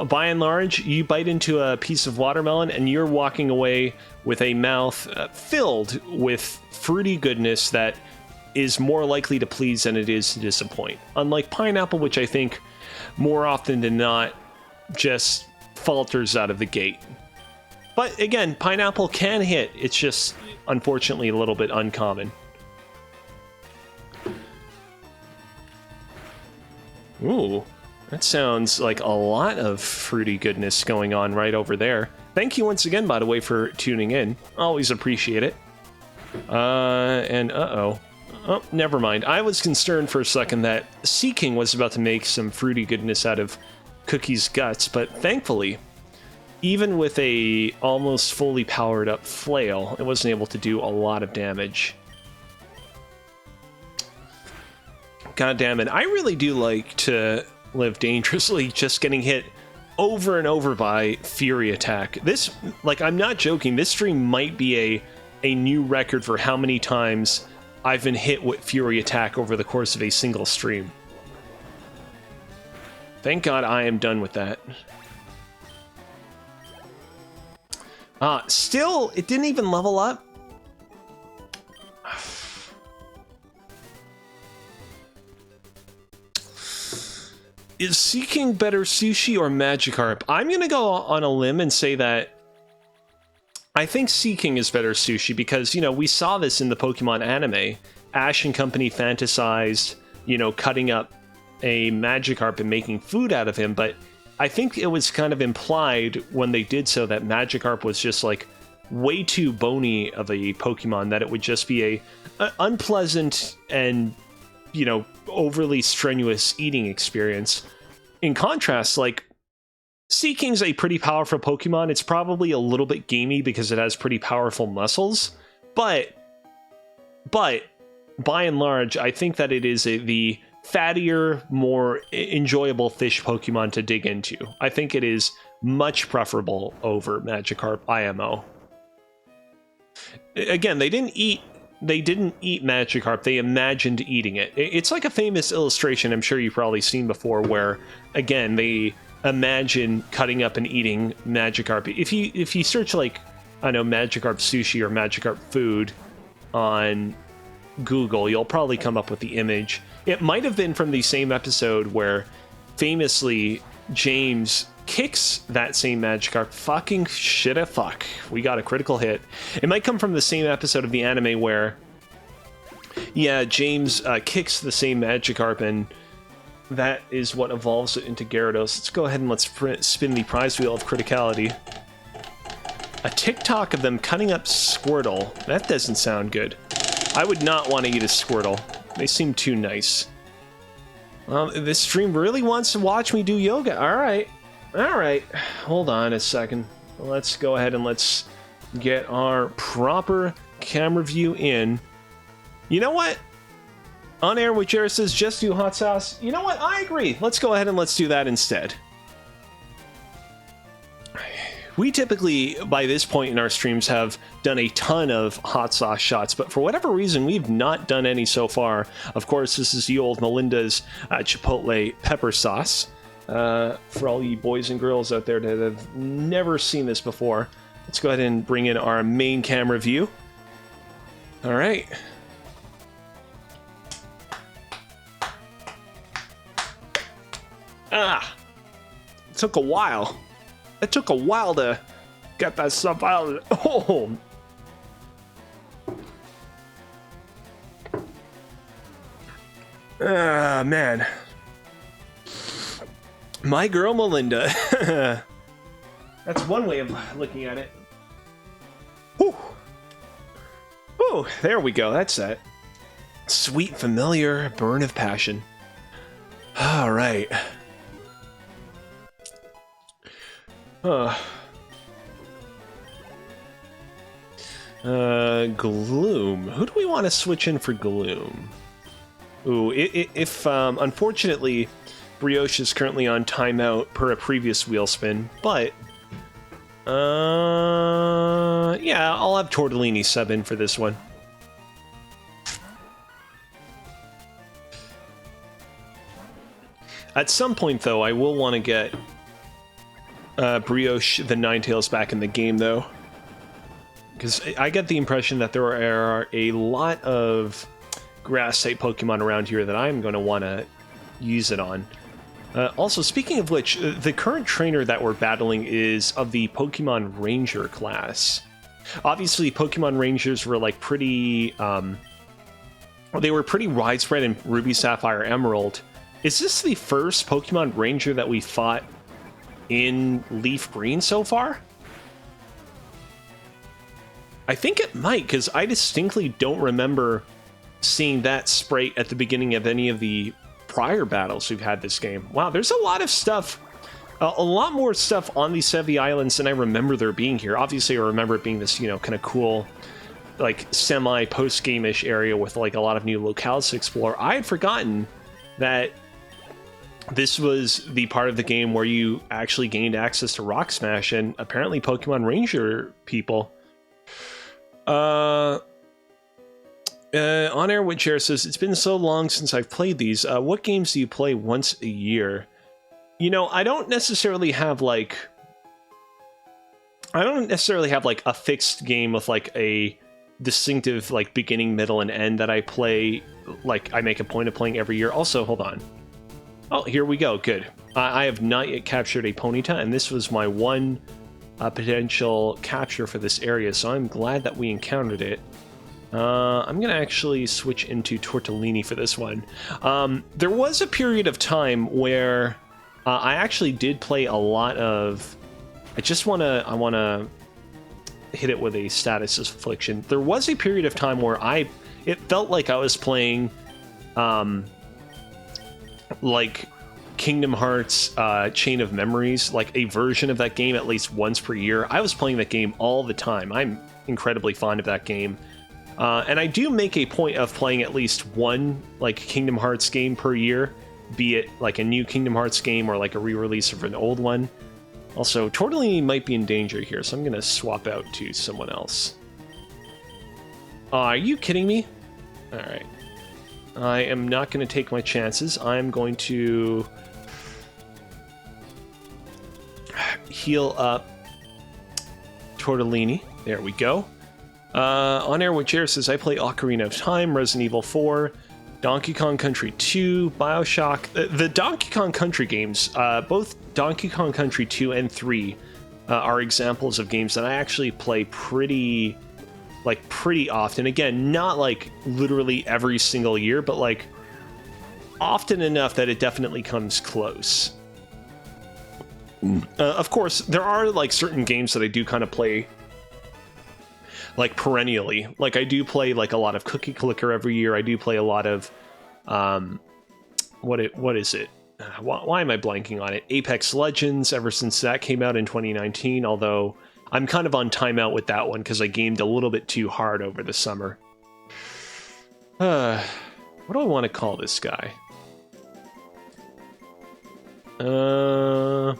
by and large, you bite into a piece of watermelon and you're walking away with a mouth filled with fruity goodness that is more likely to please than it is to disappoint. Unlike pineapple, which I think more often than not just falters out of the gate. But again, pineapple can hit. It's just unfortunately a little bit uncommon. Ooh, that sounds like a lot of fruity goodness going on right over there. Thank you once again, by the way, for tuning in. Always appreciate it. Oh, never mind. I was concerned for a second that Sea King was about to make some fruity goodness out of Cookie's guts, but thankfully, even with a almost fully powered up flail, it wasn't able to do a lot of damage. God damn it. I really do like to live dangerously, just getting hit over and over by Fury Attack. This, like, I'm not joking, this stream might be a new record for how many times I've been hit with Fury Attack over the course of a single stream. Thank God I am done with that. Still, it didn't even level up. Is Sea King better sushi or Magikarp? I'm gonna go on a limb and say that I think Sea King is better sushi because, you know, we saw this in the Pokemon anime. Ash and company fantasized, you know, cutting up a Magikarp and making food out of him, but I think it was kind of implied when they did so that Magikarp was just like way too bony of a Pokemon, that it would just be a unpleasant and, you know, overly strenuous eating experience. In contrast, like, Sea King's a pretty powerful Pokemon. It's probably a little bit gamey because it has pretty powerful muscles, but by and large, I think that it is the fattier, more enjoyable fish Pokemon to dig into. I think it is much preferable over Magikarp IMO. Again, they didn't eat Magikarp, they imagined eating it. It's like a famous illustration I'm sure you've probably seen before where, again, they imagine cutting up and eating Magikarp. If you search, like, I don't know, Magikarp sushi or Magikarp food on Google, you'll probably come up with the image. It might have been from the same episode where famously James kicks that same Magikarp. Fucking shit a fuck. We got a critical hit. It might come from the same episode of the anime where, yeah, James kicks the same Magikarp and that is what evolves it into Gyarados. Let's go ahead and let's spin the prize wheel of criticality. A TikTok of them cutting up Squirtle. That doesn't sound good. I would not want to eat a Squirtle. They seem too nice. Well, this stream really wants to watch me do yoga. Alright. Alright. Hold on a second. Let's go ahead and let's get our proper camera view in. You know what? On air with Jared says just do hot sauce. You know what? I agree. Let's go ahead and let's do that instead. We typically, by this point in our streams, have done a ton of hot sauce shots, but for whatever reason, we've not done any so far. Of course, this is the old Melinda's Chipotle pepper sauce. For all you boys and girls out there that have never seen this before, let's go ahead and bring in our main camera view. All right. It took a while. It took a while to get that stuff out. Oh. Man. My girl Melinda. That's one way of looking at it. Whew. Oh, there we go. That's it. Sweet familiar burn of passion. All right. Gloom. Who do we want to switch in for Gloom? Ooh, if unfortunately, Brioche is currently on timeout per a previous wheel spin, but yeah, I'll have Tortellini sub in for this one. At some point, though, I will want to get Brioche the Ninetales back in the game, though. Because I get the impression that there are a lot of grass-type Pokemon around here that I'm going to want to use it on. Also, speaking of which, the current trainer that we're battling is of the Pokemon Ranger class. Obviously, Pokemon Rangers were like pretty... they were pretty widespread in Ruby, Sapphire, Emerald. Is this the first Pokemon Ranger that we fought in LeafGreen so far? I think it might, because I distinctly don't remember seeing that sprite at the beginning of any of the prior battles we've had this game. Wow, there's a lot of stuff, a lot more stuff on the Sevii Islands than I remember there being here. Obviously, I remember it being this, you know, kind of cool, like, semi-post-game-ish area with, like, a lot of new locales to explore. I had forgotten that this was the part of the game where you actually gained access to Rock Smash, and apparently Pokemon Ranger people. On Air Witcher says, it's been so long since I've played these. What games do you play once a year? You know, I don't necessarily have like a fixed game with like a distinctive like beginning, middle, and end that I play, like I make a point of playing every year. Also, hold on. Oh, here we go. Good. I have not yet captured a Ponyta, and this was my one potential capture for this area, so I'm glad that we encountered it. I'm going to actually switch into Tortellini for this one. There was a period of time where I actually did play a lot of... I want to hit it with a status affliction. There was a period of time where it felt like I was playing like Kingdom Hearts Chain of Memories, like a version of that game at least once per year. I was playing that game all the time. I'm incredibly fond of that game. And I do make a point of playing at least one like Kingdom Hearts game per year, be it like a new Kingdom Hearts game or like a re-release of an old one. Also, Tortellini might be in danger here, so I'm going to swap out to someone else. Are you kidding me? Alright. I am not going to take my chances. I'm going to heal up Tortellini. There we go. On Air with Jer says, I play Ocarina of Time, Resident Evil 4, Donkey Kong Country 2, Bioshock. The Donkey Kong Country games, both Donkey Kong Country 2 and 3, are examples of games that I actually play pretty often. Again, not like literally every single year, but like often enough that it definitely comes close. Of course, there are like certain games that I do kind of play like perennially. Like I do play like a lot of Cookie Clicker every year. I do play a lot of what is it? Why am I blanking on it? Apex Legends, ever since that came out in 2019, although I'm kind of on timeout with that one because I gamed a little bit too hard over the summer. What do I want to call this guy? Oh,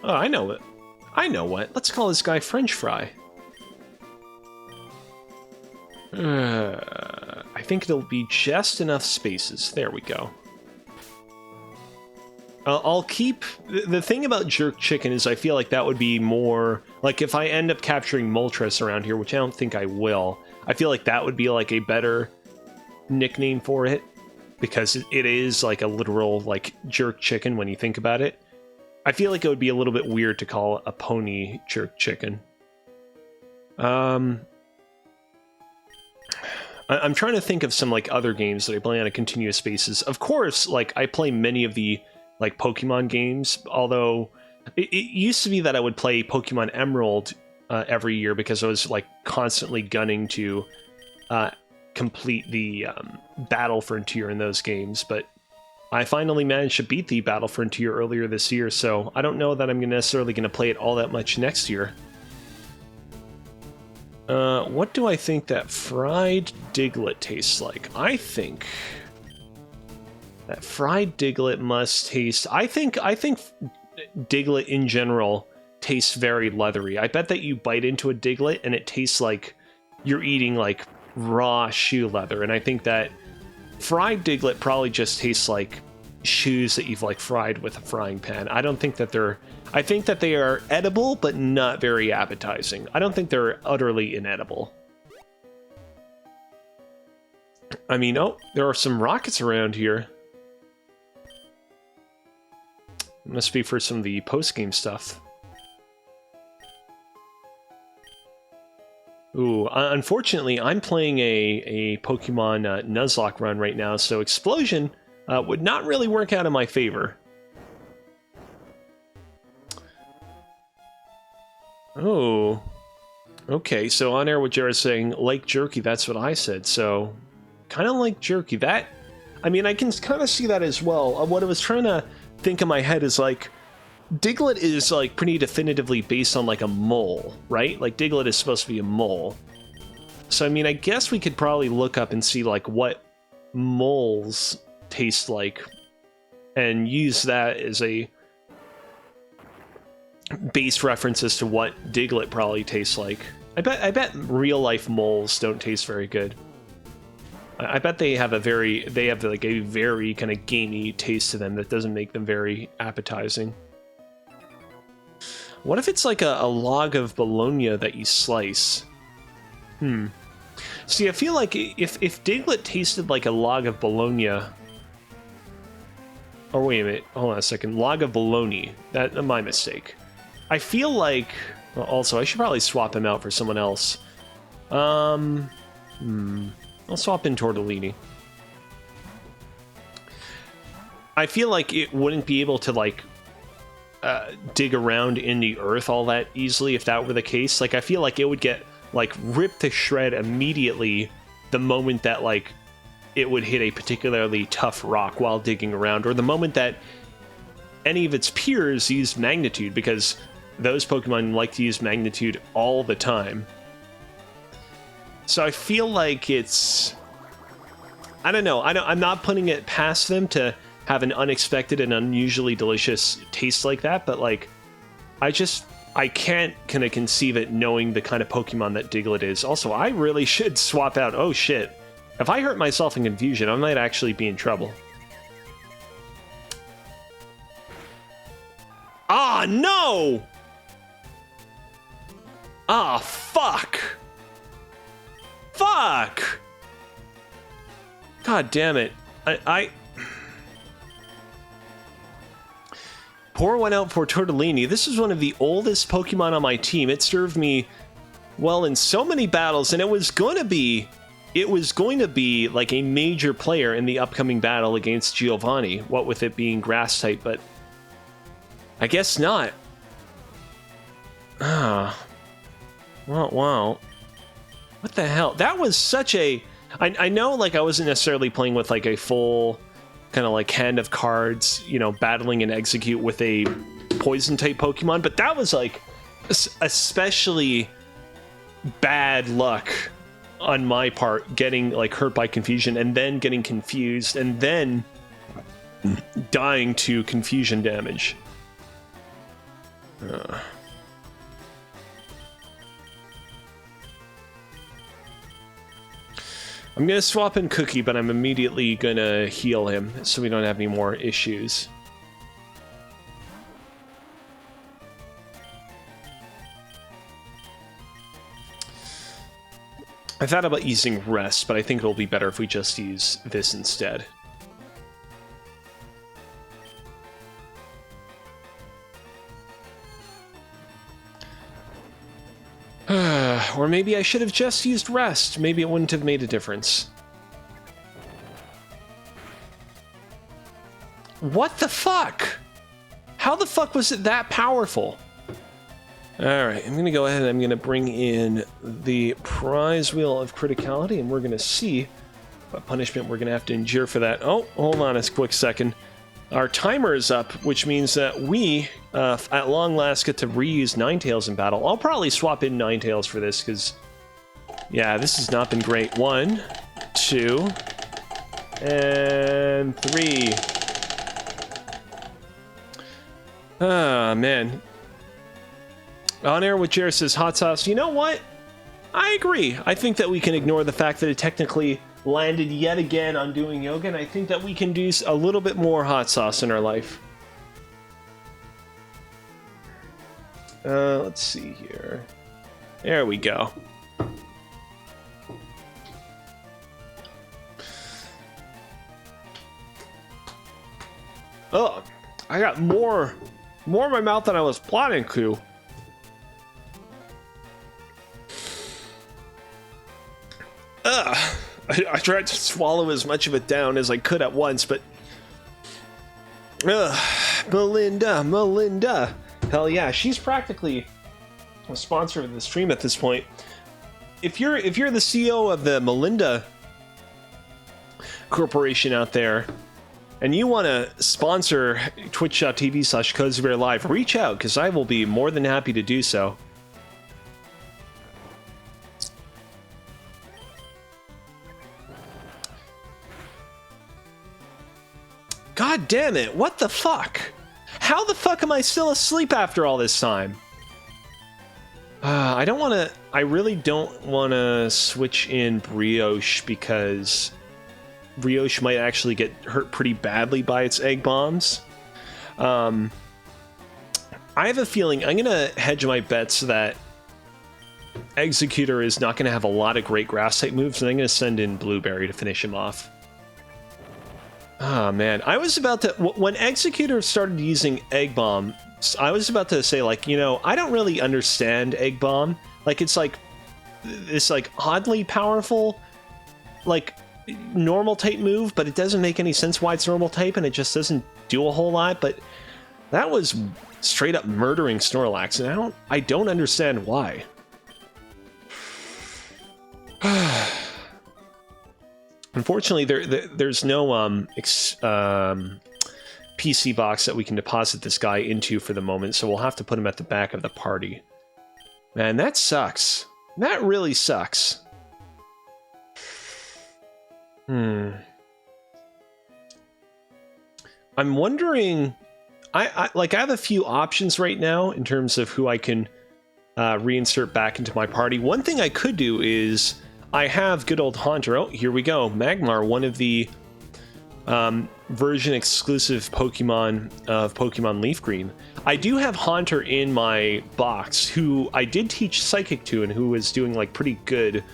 I know it. I know what. Let's call this guy French Fry. I think it'll be just enough spaces. There we go. I'll keep... The thing about Jerk Chicken is I feel like that would be more... Like, if I end up capturing Moltres around here, which I don't think I will, I feel like that would be, like, a better nickname for it. Because it is, like, a literal, like, Jerk Chicken when you think about it. I feel like it would be a little bit weird to call a pony Jerk Chicken. I'm trying to think of some like other games that I play on a continuous basis. Of course, like I play many of the like Pokemon games. Although it used to be that I would play Pokemon Emerald every year because I was like constantly gunning to complete the Battle Frontier in those games, but I finally managed to beat the Battle Frontier earlier this year, so I don't know that I'm necessarily going to play it all that much next year. What do I think that fried Diglett tastes like? I think that fried Diglett must taste... I think Diglett in general tastes very leathery. I bet that you bite into a Diglett and it tastes like you're eating like raw shoe leather, and I think that fried Diglett probably just tastes like shoes that you've like fried with a frying pan. I don't think that they're... I think that they are edible, but not very appetizing. I don't think they're utterly inedible. I mean, oh, there are some rockets around here. Must be for some of the post-game stuff. Ooh, unfortunately, I'm playing a Pokemon Nuzlocke run right now, so Explosion would not really work out in my favor. Oh, okay, so on air what Jared's saying, like jerky, that's what I said, so kind of like jerky. That, I mean, I can kind of see that as well. What I was trying to think in my head is like, Diglett is like pretty definitively based on like a mole, right? Like Diglett is supposed to be a mole. So I mean, I guess we could probably look up and see like what moles taste like and use that as a base reference as to what Diglett probably tastes like. I bet real life moles don't taste very good. I bet they have like a very kind of gamey taste to them that doesn't make them very appetizing. What if it's like a log of bologna that you slice? See, I feel like if Diglett tasted like a log of bologna... Oh, wait a minute. Hold on a second. Log of bologna. That's my mistake. I feel like... Well, also, I should probably swap him out for someone else. I'll swap in Tortellini. I feel like it wouldn't be able to, like... dig around in the earth all that easily if that were the case. Like, I feel like it would get like ripped to shred immediately the moment that like it would hit a particularly tough rock while digging around, or the moment that any of its peers used magnitude, because those Pokemon like to use magnitude all the time. So I feel like it's... I don't know. I'm not putting it past them to have an unexpected and unusually delicious taste like that, but like I can't kind of conceive it knowing the kind of Pokemon that Diglett is. Also, I really should swap out. Oh shit, if I hurt myself in confusion, I might actually be in trouble. Ah, no! Ah, fuck! Fuck! God damn it. I pour one out for Tortellini. This is one of the oldest Pokemon on my team. It served me well in so many battles, and it was going to be like a major player in the upcoming battle against Giovanni, what with it being grass type, but I guess not. Ah. Well, wow. What the hell? That was such a... I know, like, I wasn't necessarily playing with, like, a full kind of, like, hand of cards, you know, battling and execute with a poison-type Pokemon, but that was, like, especially bad luck on my part, getting, like, hurt by confusion, and then getting confused, and then dying to confusion damage. I'm going to swap in Cookie, but I'm immediately going to heal him so we don't have any more issues. I thought about using Rest, but I think it'll be better if we just use this instead. Or maybe I should have just used Rest. Maybe it wouldn't have made a difference. What the fuck? How the fuck was it that powerful? Alright, I'm going to go ahead and I'm going to bring in the prize wheel of criticality, and we're going to see what punishment we're going to have to endure for that. Oh, hold on a quick second. Our timer is up, which means that we, at long last, get to reuse Ninetales in battle. I'll probably swap in Ninetales for this, because, yeah, this has not been great. 1, 2, and 3. Ah, man. On Air with Jer says, hot sauce. You know what? I agree. I think that we can ignore the fact that it technically landed yet again on doing yoga, and I think that we can do a little bit more hot sauce in our life. Let's see here. There we go. Oh, I got more in my mouth than I was planning to. I tried to swallow as much of it down as I could at once, but... Melinda. Hell yeah, she's practically a sponsor of the stream at this point. If you're the CEO of the Melinda Corporation out there, and you want to sponsor twitch.tv/Kozibear Live, reach out, because I will be more than happy to do so. God damn it, what the fuck? How the fuck am I still asleep after all this time? I really don't want to switch in Brioche, because Brioche might actually get hurt pretty badly by its egg bombs. I have a feeling I'm going to hedge my bets that Executor is not going to have a lot of great grass type moves, and I'm going to send in Blueberry to finish him off. Oh man, I was about to, when Executor started using Egg Bomb, I was about to say, like, you know, I don't really understand Egg Bomb. Like, it's like oddly powerful, like, normal type move, but it doesn't make any sense why it's normal type, and it just doesn't do a whole lot. But that was straight up murdering Snorlax, and I don't understand why. Unfortunately, there's no PC box that we can deposit this guy into for the moment, so we'll have to put him at the back of the party. Man, that sucks. That really sucks. I'm wondering... I have a few options right now in terms of who I can reinsert back into my party. One thing I could do is... I have good old Haunter. Oh, here we go. Magmar, one of the version exclusive Pokemon of Pokemon LeafGreen. I do have Haunter in my box, who I did teach Psychic to, and who was doing like pretty good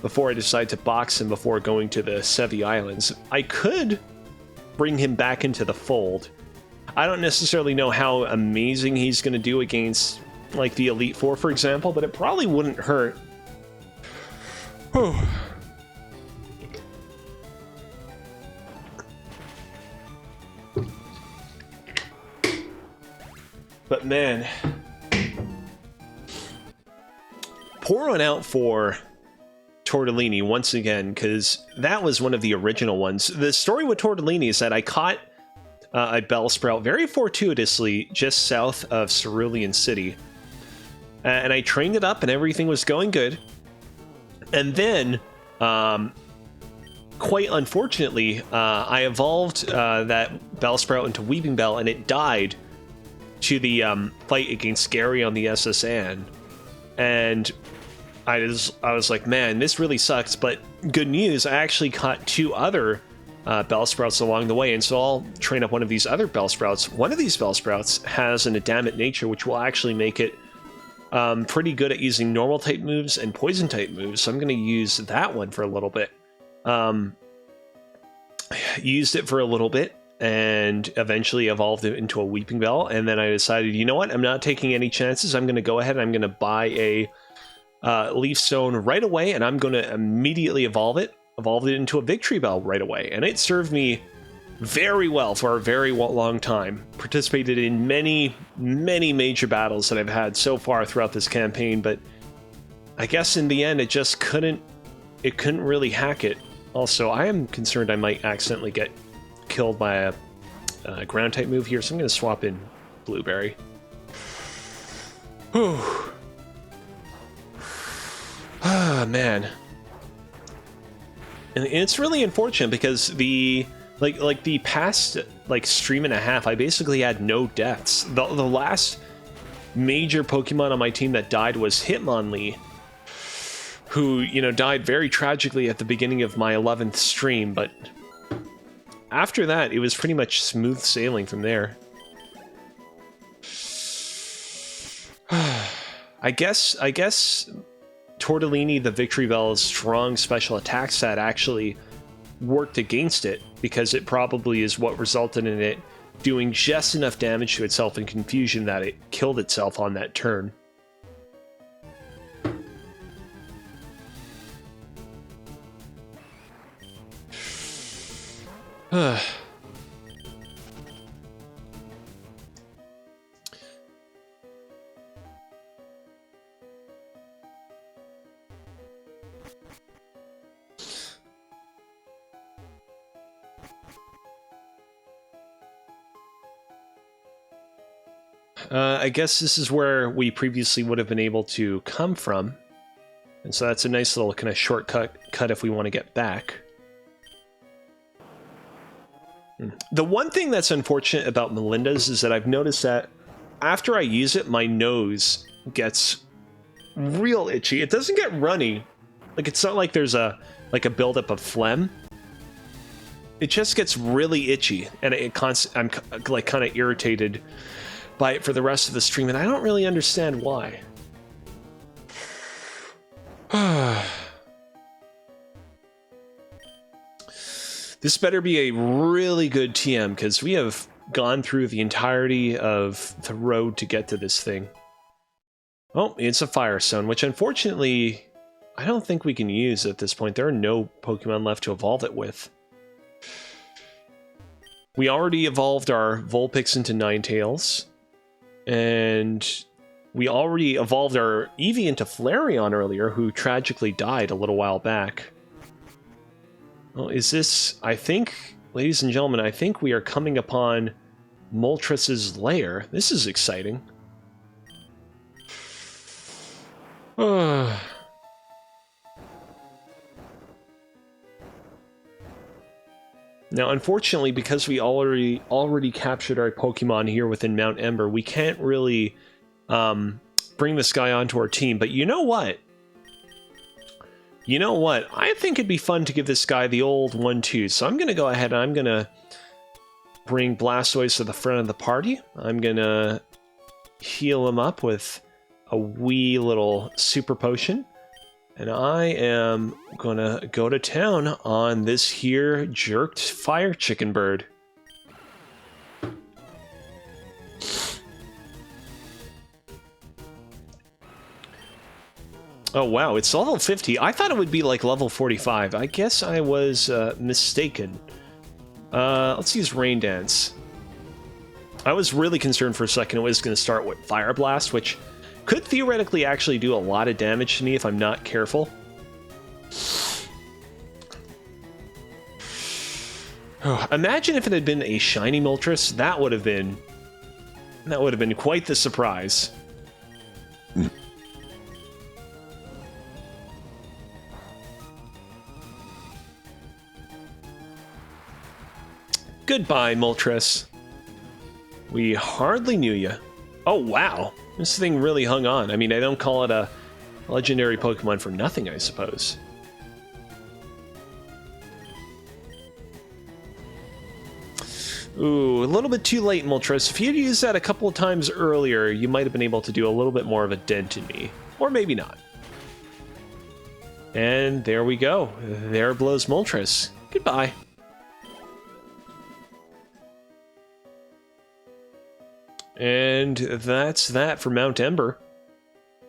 before I decided to box him before going to the Sevii Islands. I could bring him back into the fold. I don't necessarily know how amazing he's going to do against like the Elite Four, for example, but it probably wouldn't hurt. But man, pour one out for Tortellini once again, because that was one of the original ones. The story with Tortellini is that I caught a Bellsprout very fortuitously just south of Cerulean City, and I trained it up and everything was going good. And then, quite unfortunately, I evolved that Bellsprout into Weeping Bell, and it died to the fight against Gary on the SS Anne. And I was like, man, this really sucks, but good news, I actually caught 2 other Bellsprouts along the way, and so I'll train up one of these other Bellsprouts. One of these Bellsprouts has an Adamant nature, which will actually make it pretty good at using normal type moves and poison type moves, so I'm going to use that one for a little bit. Used it for a little bit and eventually evolved it into a Weeping Bell, and then I decided, you know what, I'm not taking any chances. I'm going to go ahead and I'm going to buy a Leaf Stone right away, and I'm going to immediately evolve it into a Victory Bell right away, and it served me very well for a very long time. Participated in many, many major battles that I've had so far throughout this campaign, but I guess in the end it just couldn't really hack it. Also, I am concerned I might accidentally get killed by a ground type move here, so I'm going to swap in Blueberry. Whew. Ah, man. And it's really unfortunate because the past stream and a half, I basically had no deaths. The last major Pokemon on my team that died was Hitmonlee, who, you know, died very tragically at the beginning of my 11th stream, but after that, it was pretty much smooth sailing from there. I guess Tortellini, the Victory Bell's strong special attack stat actually worked against it, because it probably is what resulted in it doing just enough damage to itself in confusion that it killed itself on that turn. I guess this is where we previously would have been able to come from. And so that's a nice little kind of shortcut if we want to get back. The one thing that's unfortunate about Melinda's is that I've noticed that after I use it, my nose gets real itchy. It doesn't get runny. Like, it's not like there's a buildup of phlegm. It just gets really itchy, and I'm like kind of irritated by it for the rest of the stream, and I don't really understand why. This better be a really good TM, because we have gone through the entirety of the road to get to this thing. Oh, it's a Firestone, which unfortunately I don't think we can use at this point. There are no Pokemon left to evolve it with. We already evolved our Vulpix into Ninetales, and we already evolved our Eevee into Flareon earlier, who tragically died a little while back. Well, is this... I think, ladies and gentlemen, I think we are coming upon Moltres' lair. This is exciting. Now, unfortunately, because we already captured our Pokemon here within Mount Ember, we can't really bring this guy onto our team. But you know what? You know what? I think it'd be fun to give this guy the old 1-2. So I'm going to go ahead and I'm going to bring Blastoise to the front of the party. I'm going to heal him up with a wee little super potion. And I am gonna go to town on this here jerked fire chicken bird. Oh wow, it's level 50. I thought it would be like level 45. I guess I was mistaken. Let's use Rain Dance. I was really concerned for a second it was going to start with Fire Blast, which could theoretically actually do a lot of damage to me if I'm not careful. Oh, imagine if it had been a shiny Moltres. That would have been quite the surprise. Goodbye, Moltres. We hardly knew you. Oh wow. This thing really hung on. I mean, I don't call it a legendary Pokemon for nothing, I suppose. Ooh, a little bit too late, Moltres. If you'd used that a couple of times earlier, you might have been able to do a little bit more of a dent in me. Or maybe not. And there we go. There blows Moltres. Goodbye. And that's that for Mount Ember.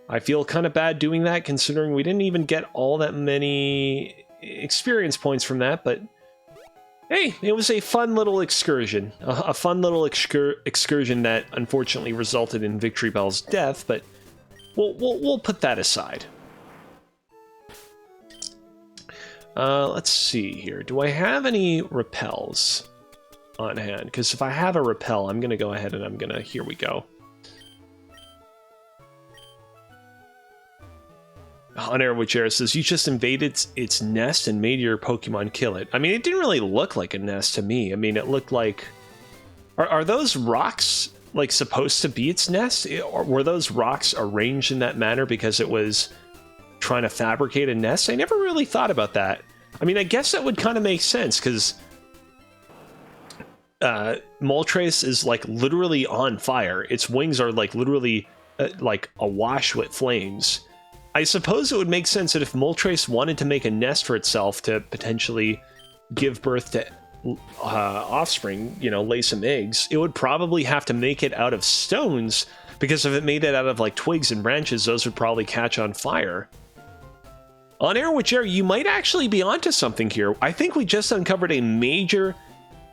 I feel kind of bad doing that, considering we didn't even get all that many experience points from that, but Hey, it was a fun little excursion. A fun little excursion that unfortunately resulted in Victory Bell's death, but we'll put that aside. Let's see here. Do I have any repels on hand? Because if I have a repel, I'm going to go ahead and I'm going to... Here we go. Honorwitcher says, you just invaded its nest and made your Pokemon kill it. I mean, it didn't really look like a nest to me. I mean, it looked like... Are those rocks, like, supposed to be its nest? Or were those rocks arranged in that manner because it was trying to fabricate a nest? I never really thought about that. I mean, I guess that would kind of make sense, because Moltres is, like, literally on fire. Its wings are, like, literally, like, awash with flames. I suppose it would make sense that if Moltres wanted to make a nest for itself to potentially give birth to offspring, you know, lay some eggs, it would probably have to make it out of stones, because if it made it out of, like, twigs and branches, those would probably catch on fire. On Air with Jerry, you might actually be onto something here. I think we just uncovered a major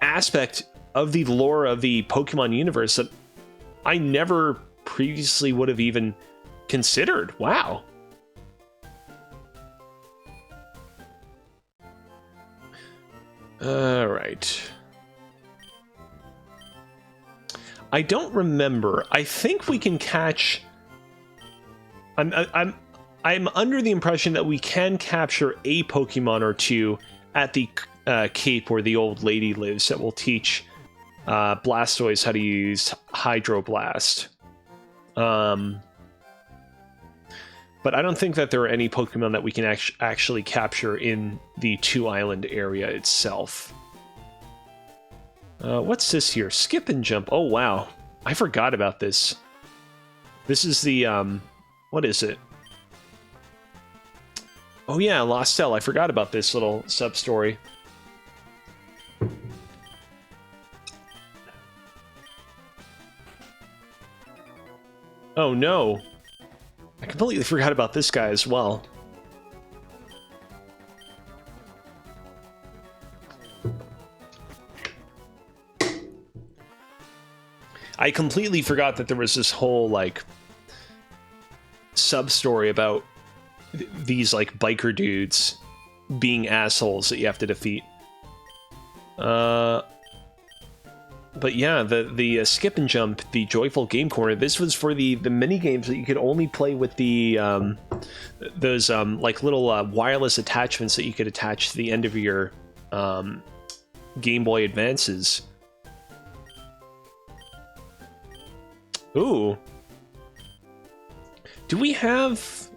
aspect of the lore of the Pokemon universe that I never previously would have even considered. Wow. All right. I don't remember. I think we can catch... I'm under the impression that we can capture a Pokemon or two at the cape where the old lady lives that will teach Blastoise how to use Hydroblast. But I don't think that there are any Pokemon that we can actually capture in the two-island area itself. What's this here? Skip and jump. Oh, wow. I forgot about this. This is the, what is it? Oh, yeah, Lost Cell. I forgot about this little sub-story. Oh, no. I completely forgot about this guy as well. I completely forgot that there was this whole, like, sub-story about these, like, biker dudes being assholes that you have to defeat. But yeah, the skip and jump, the joyful game corner, this was for the mini games that you could only play with the those like little wireless attachments that you could attach to the end of your Game Boy Advances. Ooh. Do we have...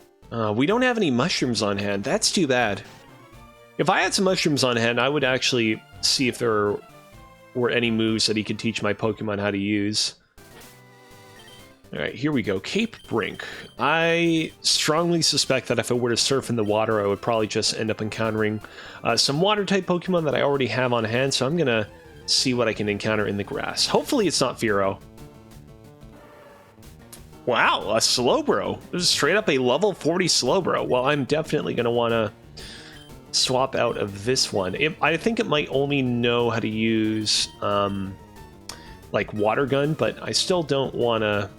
we don't have any mushrooms on hand. That's too bad. If I had some mushrooms on hand, I would actually see if there were any moves that he could teach my Pokemon how to use. Alright, here we go. Cape Brink. I strongly suspect that if I were to surf in the water, I would probably just end up encountering some water-type Pokemon that I already have on hand, so I'm gonna see what I can encounter in the grass. Hopefully it's not Fearow. Wow, a Slowbro. This is straight up a level 40 Slowbro. Well, I'm definitely gonna want to swap out of this one. I think it might only know how to use like Water Gun, but I still don't want to,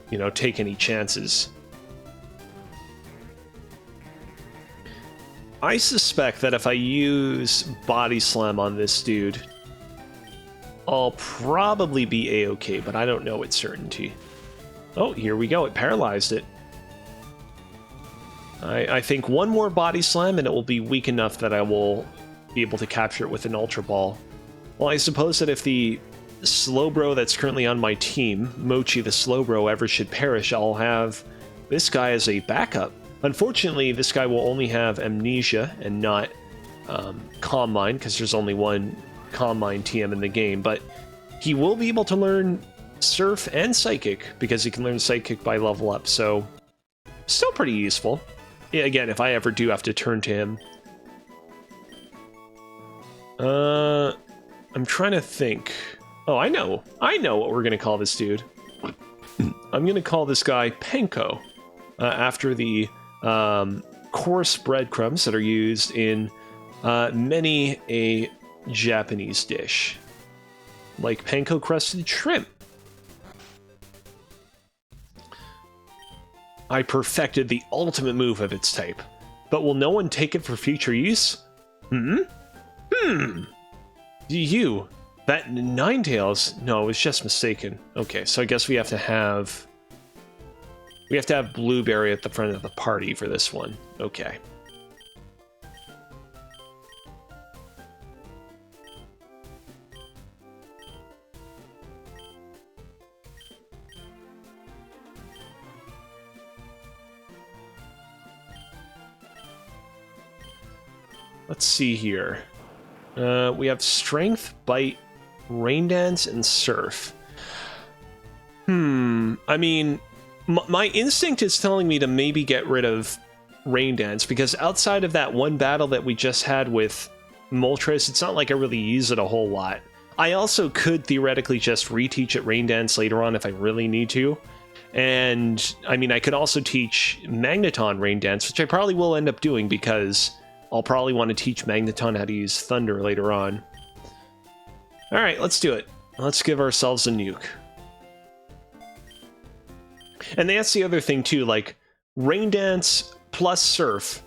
you know, take any chances. I suspect that if I use Body Slam on this dude, I'll probably be a-okay, but I don't know with certainty. Oh, here we go. It paralyzed it. I think one more Body Slam and it will be weak enough that I will be able to capture it with an Ultra Ball. Well, I suppose that if the Slowbro that's currently on my team, Mochi the Slowbro, ever should perish, I'll have this guy as a backup. Unfortunately, this guy will only have Amnesia and not Calm Mind, because there's only one Calm Mind TM in the game, but he will be able to learn Surf and Psychic, because he can learn Psychic by level up, so still pretty useful. Yeah, again, if I ever do have to turn to him. I'm trying to think. Oh, I know what we're gonna call this dude. I'm gonna call this guy Penko, after the coarse breadcrumbs that are used in many a Japanese dish. Like panko crusted shrimp. I perfected the ultimate move of its type. But will no one take it for future use? You. That Ninetales? No, it was just mistaken. Okay, so I guess we have to have... We have to have Blueberry at the front of the party for this one. Okay. Let's see here. We have Strength, Bite, Rain Dance, and Surf. I mean, my instinct is telling me to maybe get rid of Rain Dance, because outside of that one battle that we just had with Moltres, it's not like I really use it a whole lot. I also could theoretically just reteach it Rain Dance later on if I really need to. And, I mean, I could also teach Magneton Rain Dance, which I probably will end up doing because I'll probably want to teach Magneton how to use Thunder later on. Alright, let's do it. Let's give ourselves a nuke. And that's the other thing too, like, Rain Dance plus Surf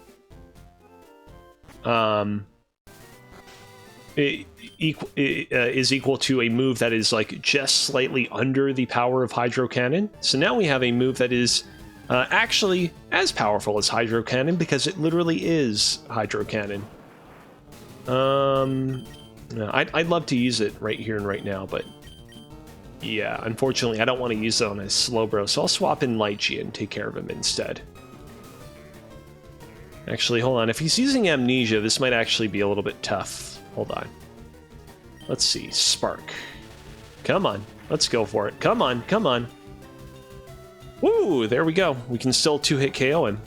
is equal to a move that is, like, just slightly under the power of Hydro Cannon. So now we have a move that is actually as powerful as Hydro Cannon, because it literally is Hydro Cannon. I'd love to use it right here and right now, but yeah, unfortunately I don't want to use it on a Slowbro, so I'll swap in Lychee and take care of him instead. Actually, hold on, if he's using Amnesia, this might actually be a little bit tough. Hold on. Let's see, Spark. Come on, let's go for it. Come on, come on. Woo, there we go. We can still 2-hit KO him.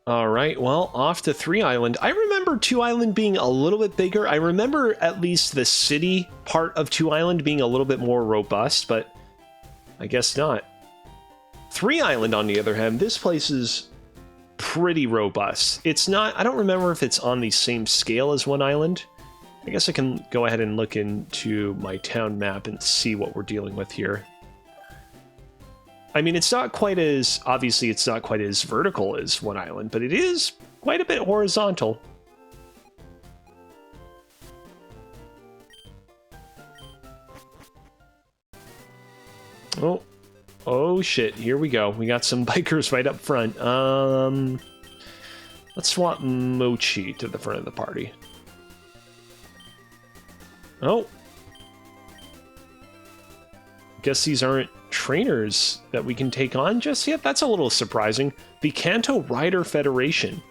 Alright, well, off to 3 Island. I remember 2 Island being a little bit bigger. I remember at least the city part of 2 Island being a little bit more robust, but I guess not. 3 Island, on the other hand, this place is pretty robust. It's not, I don't remember if it's on the same scale as 1 Island. I guess I can go ahead and look into my town map and see what we're dealing with here. I mean, it's not quite as, obviously it's not quite as vertical as 1 Island, but it is quite a bit horizontal. Oh shit, here we go. We got some bikers right up front. Let's swap Mochi to the front of the party. Oh. Guess these aren't trainers that we can take on just yet. That's a little surprising. The Kanto Rider Federation.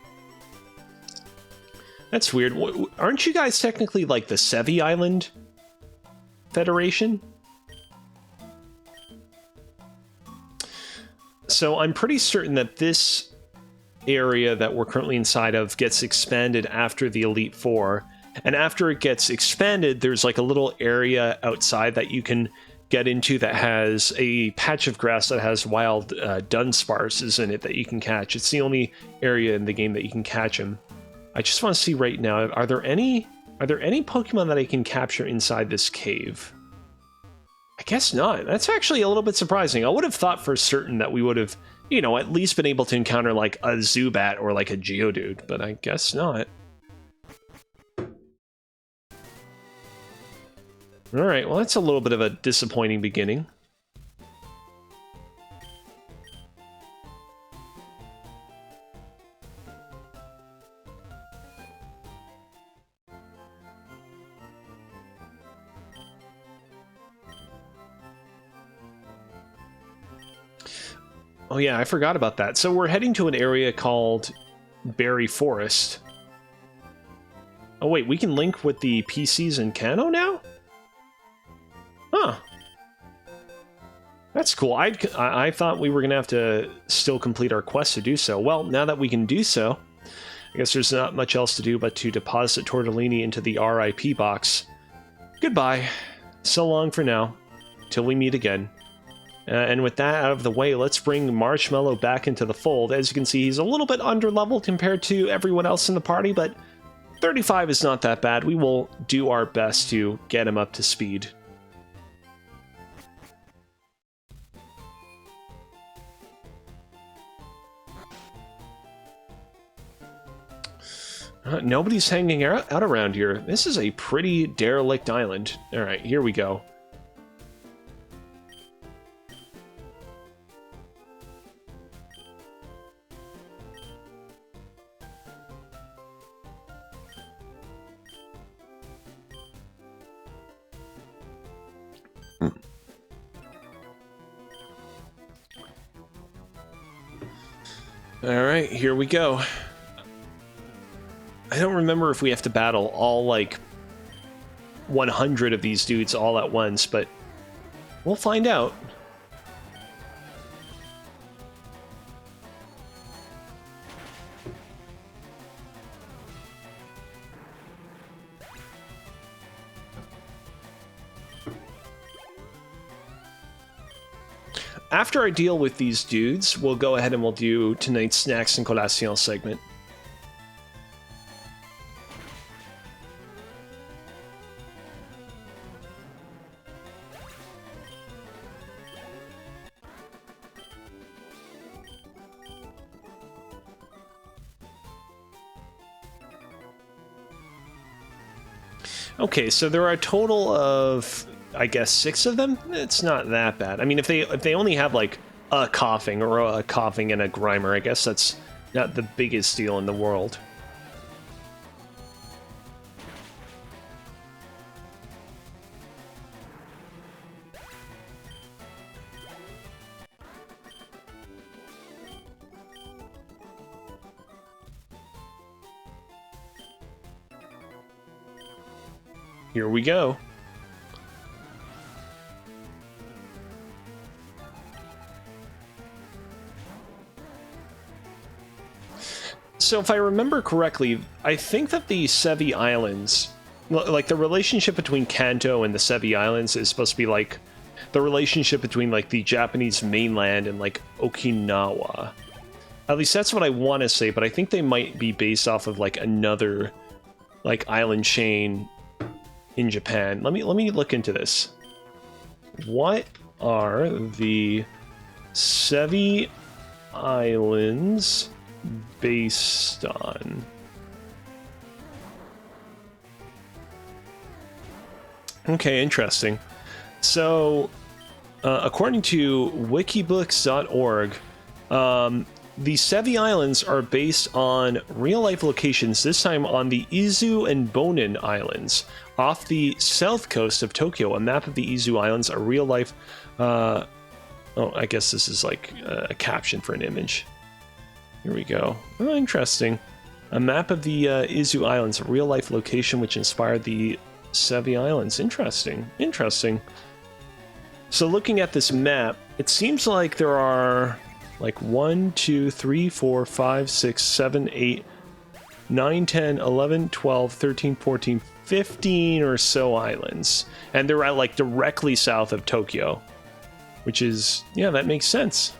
That's weird. Aren't you guys technically like the Sevii Island Federation? So I'm pretty certain that this area that we're currently inside of gets expanded after the Elite Four. And after it gets expanded, there's like a little area outside that you can get into that has a patch of grass that has wild Dunsparces in it that you can catch. It's the only area in the game that you can catch them. I just want to see right now, are there any Pokemon that I can capture inside this cave? I guess not. That's actually a little bit surprising. I would have thought for certain that we would have, you know, at least been able to encounter like a Zubat or like a Geodude, but I guess not. Alright, well that's a little bit of a disappointing beginning. Oh yeah, I forgot about that. So we're heading to an area called Berry Forest. Oh wait, we can link with the PCs in Kanto now? Huh. That's cool. I thought we were going to have to still complete our quest to do so. Well, now that we can do so, I guess there's not much else to do but to deposit tortellini into the RIP box. Goodbye. So long for now. Till we meet again. And with that out of the way, let's bring Marshmallow back into the fold. As you can see, he's a little bit underleveled compared to everyone else in the party, but 35 is not that bad. We will do our best to get him up to speed. Nobody's hanging out around here. This is a pretty derelict island. Alright, here we go. Alright, here we go. I don't remember if we have to battle all, like, 100 of these dudes all at once, but we'll find out. After I deal with these dudes, we'll go ahead and we'll do tonight's Snacks and Collation segment. Okay, so there are a total of, I guess, 6 of them? It's not that bad. I mean, if they only have, like, a coughing or a coughing and a grimer, I guess that's not the biggest deal in the world. Here we go. So if I remember correctly, I think that the Sevii Islands, like the relationship between Kanto and the Sevii Islands is supposed to be like the relationship between like the Japanese mainland and like Okinawa. At least that's what I want to say, but I think they might be based off of like another like island chain in Japan. Let me look into this. What are the Sevii Islands based on? Okay, interesting. So, according to wikibooks.org, the Sevii Islands are based on real-life locations, this time on the Izu and Bonin Islands, off the south coast of Tokyo. A map of the Izu Islands, a real-life... oh, I guess this is like a caption for an image. Here we go. Oh, interesting. A map of the Izu Islands, a real-life location which inspired the Sevii Islands. Interesting. Interesting. So looking at this map, it seems like there are... like 1, 2, 3, 4, 5, 6, 7, 8, 9, 10, 11, 12, 13, 14, 15 or so islands. And they're like directly south of Tokyo. Which is, yeah, that makes sense.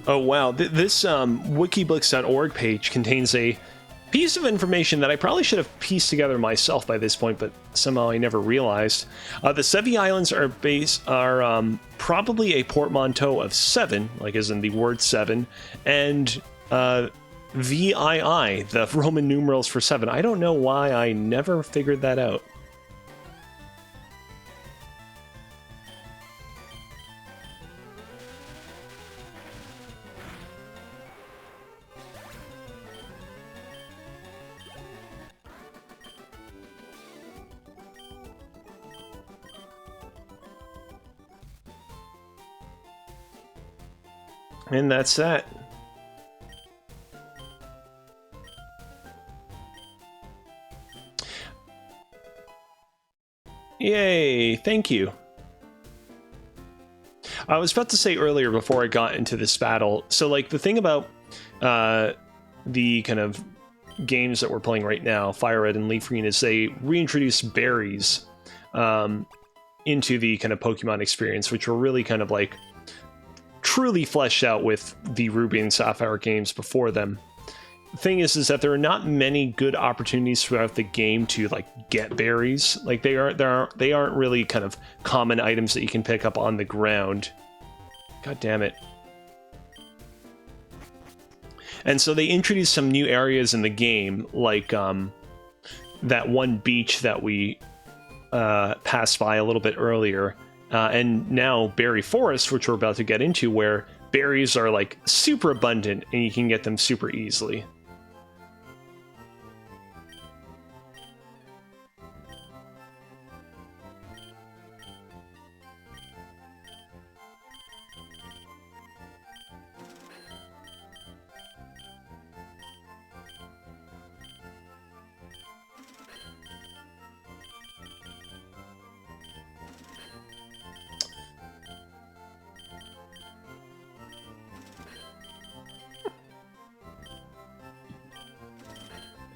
Oh wow, this wikibooks.org page contains a piece of information that I probably should have pieced together myself by this point, but somehow I never realized. The Sevii Islands are probably a portmanteau of 7, like as in the word 7, and VII, the Roman numerals for 7. I don't know why I never figured that out. And that's that. Yay, thank you. I was about to say earlier before I got into this battle, so like the thing about the kind of games that we're playing right now, Fire Red and Leaf Green, is they reintroduce berries into the kind of Pokemon experience, which were really kind of like truly fleshed out with the Ruby and Sapphire games before them. The thing is that there are not many good opportunities throughout the game to like get berries. Like they aren't really kind of common items that you can pick up on the ground. God damn it. And so they introduced some new areas in the game, like that one beach that we passed by a little bit earlier, and now Berry Forest, which we're about to get into, where berries are like super abundant and you can get them super easily.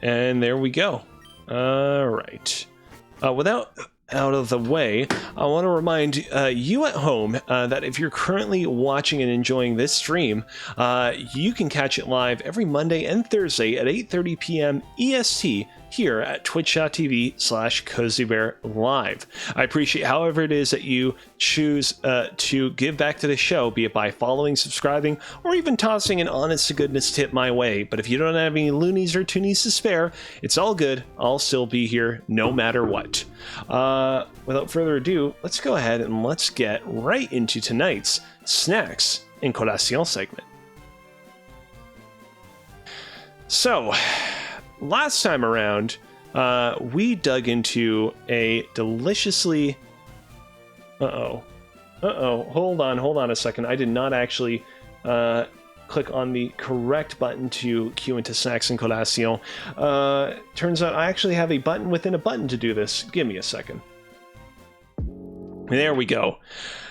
And there we go. All right. Without out of the way, I want to remind you at home that if you're currently watching and enjoying this stream, you can catch it live every Monday and Thursday at 8:30 p.m. EST here at twitch.tv/Kozibear Live. I appreciate however it is that you choose to give back to the show, be it by following, subscribing, or even tossing an honest to goodness tip my way. But if you don't have any loonies or toonies to spare, it's all good. I'll still be here no matter what. Without further ado, let's go ahead and let's get right into tonight's Snacks and Collation segment. So, last time around, we dug into a deliciously... Hold on a second. I did not actually click on the correct button to queue into Snacks and Collation. Turns out I actually have a button within a button to do this. Give me a second. There we go.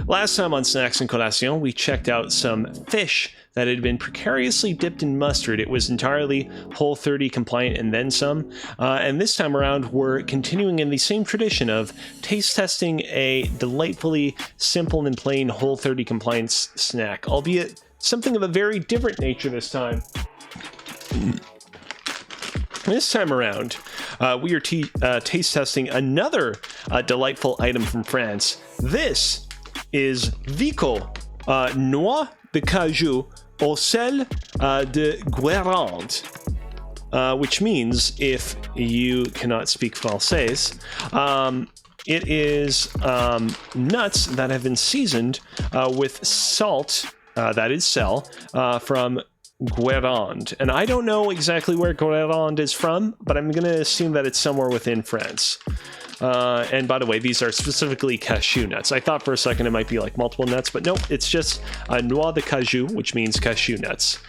Last time on Snacks and Collation, we checked out some fish that had been precariously dipped in mustard. It was entirely Whole30 compliant and then some. And this time around, we're continuing in the same tradition of taste testing a delightfully simple and plain Whole30 compliant snack, albeit something of a very different nature this time. This time around, we are taste testing another delightful item from France. This is Vico Noix de Cajou au sel de Guérande, which means, if you cannot speak Français, it is nuts that have been seasoned with salt, that is sel, from Guérande. And I don't know exactly where Guérande is from, but I'm going to assume that it's somewhere within France. And by the way, these are specifically cashew nuts. I thought for a second it might be like multiple nuts, but nope, it's just noix de cajou, which means cashew nuts.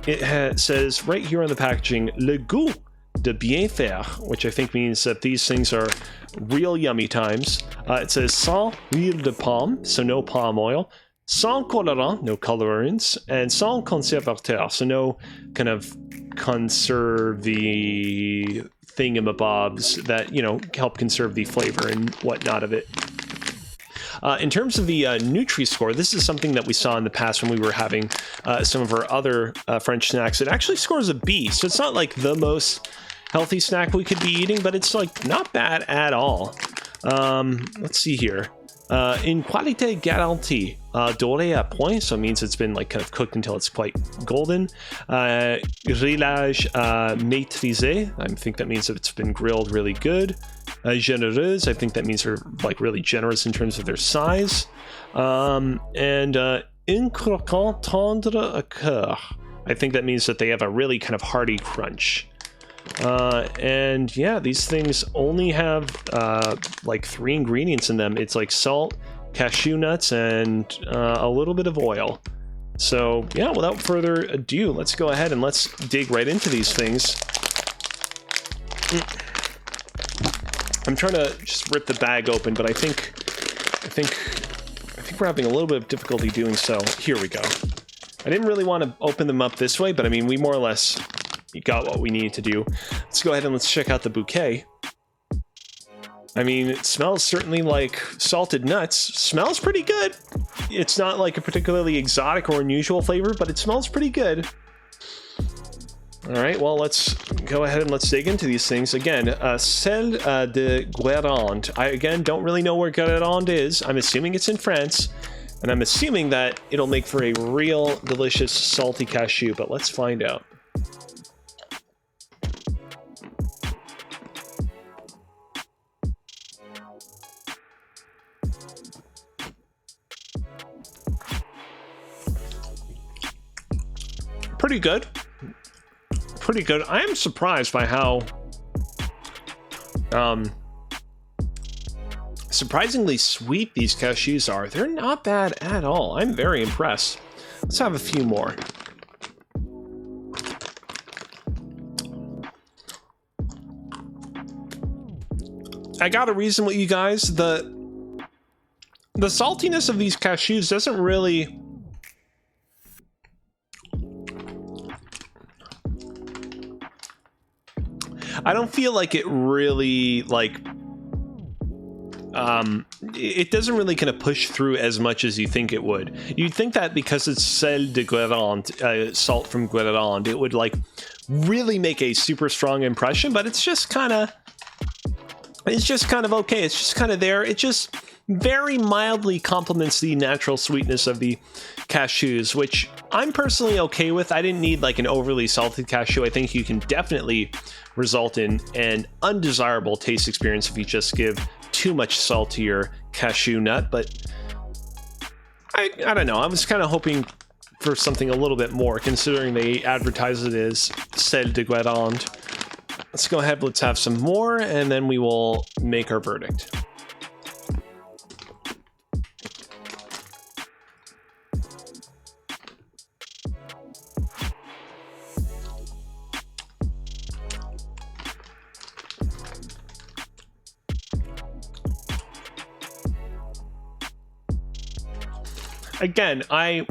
It says right here on the packaging, le goût de bien faire, which I think means that these things are real yummy times. It says sans huile de palme, so no palm oil. Sans colorant, no colorants, and sans conservateur, so no kind of conserve-y thingamabobs that, you know, help conserve the flavor and whatnot of it. In terms of the Nutri-Score, this is something that we saw in the past when we were having some of our other French snacks. It actually scores a B, so it's not like the most healthy snack we could be eating, but it's like not bad at all. Let's see here. In qualité garantie, doré à point, so it means it's been like kind of cooked until it's quite golden. Grillage maîtrisé, I think that means that it's been grilled really good. Généreuse, I think that means they're like really generous in terms of their size. And un croquant tendre à cœur, I think that means that they have a really kind of hearty crunch. And yeah, these things only have like 3 ingredients in them. It's like salt, cashew nuts, and a little bit of oil. So yeah, without further ado, let's go ahead and let's dig right into these things. I'm trying to just rip the bag open, but I think we're having a little bit of difficulty doing so. Here we go. I didn't really want to open them up this way, but I mean, we more or less got what we needed to do. Let's go ahead and let's check out the bouquet. I mean, it smells certainly like salted nuts. Smells pretty good. It's not like a particularly exotic or unusual flavor, but it smells pretty good. All right, well, let's go ahead and let's dig into these things. Again, Sel de Guérande. I, again, don't really know where Guérande is. I'm assuming it's in France, and I'm assuming that it'll make for a real delicious salty cashew, but let's find out. Pretty good. Pretty good. I am surprised by how surprisingly sweet these cashews are. They're not bad at all. I'm very impressed. Let's have a few more. I gotta reason with you guys. The saltiness of these cashews doesn't really... I don't feel like it really, like, it doesn't really kind of push through as much as you think it would. You'd think that because it's sel de Guérande, salt from Guérande, it would, like, really make a super strong impression, but it's just kind of okay. It's just kind of there. It just very mildly complements the natural sweetness of the cashews, which I'm personally okay with. I didn't need, like, an overly salted cashew. I think you can definitely result in an undesirable taste experience if you just give too much salt to your cashew nut, but I don't know. I was kind of hoping for something a little bit more, considering they advertise it as sel de Guérande. Let's go ahead, let's have some more, and then we will make our verdict. Again, I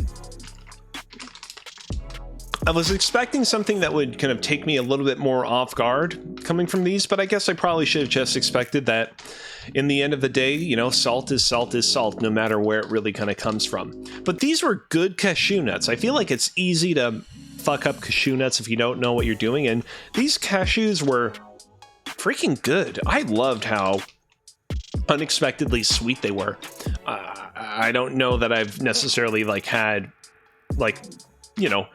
was expecting something that would kind of take me a little bit more off guard coming from these, but I guess I probably should have just expected that in the end of the day, you know, salt is salt, no matter where it really kind of comes from. But these were good cashew nuts. I feel like it's easy to fuck up cashew nuts if you don't know what you're doing, and these cashews were freaking good. I loved how unexpectedly sweet they were. I don't know that I've necessarily, like, had, like, you know,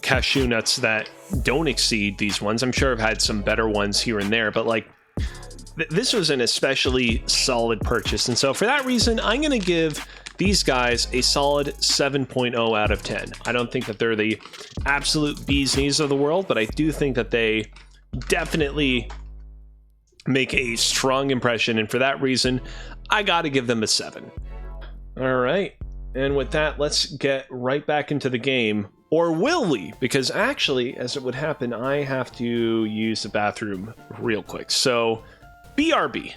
cashew nuts that don't exceed these ones. I'm sure I've had some better ones here and there, but, like, this was an especially solid purchase. And so for that reason, I'm going to give these guys a solid 7.0 out of 10. I don't think that they're the absolute bee's knees of the world, but I do think that they definitely make a strong impression, and for that reason, I gotta give them a 7. All right, and with that, let's get right back into the game. Or will we? Because actually, as it would happen, I have to use the bathroom real quick. So, BRB.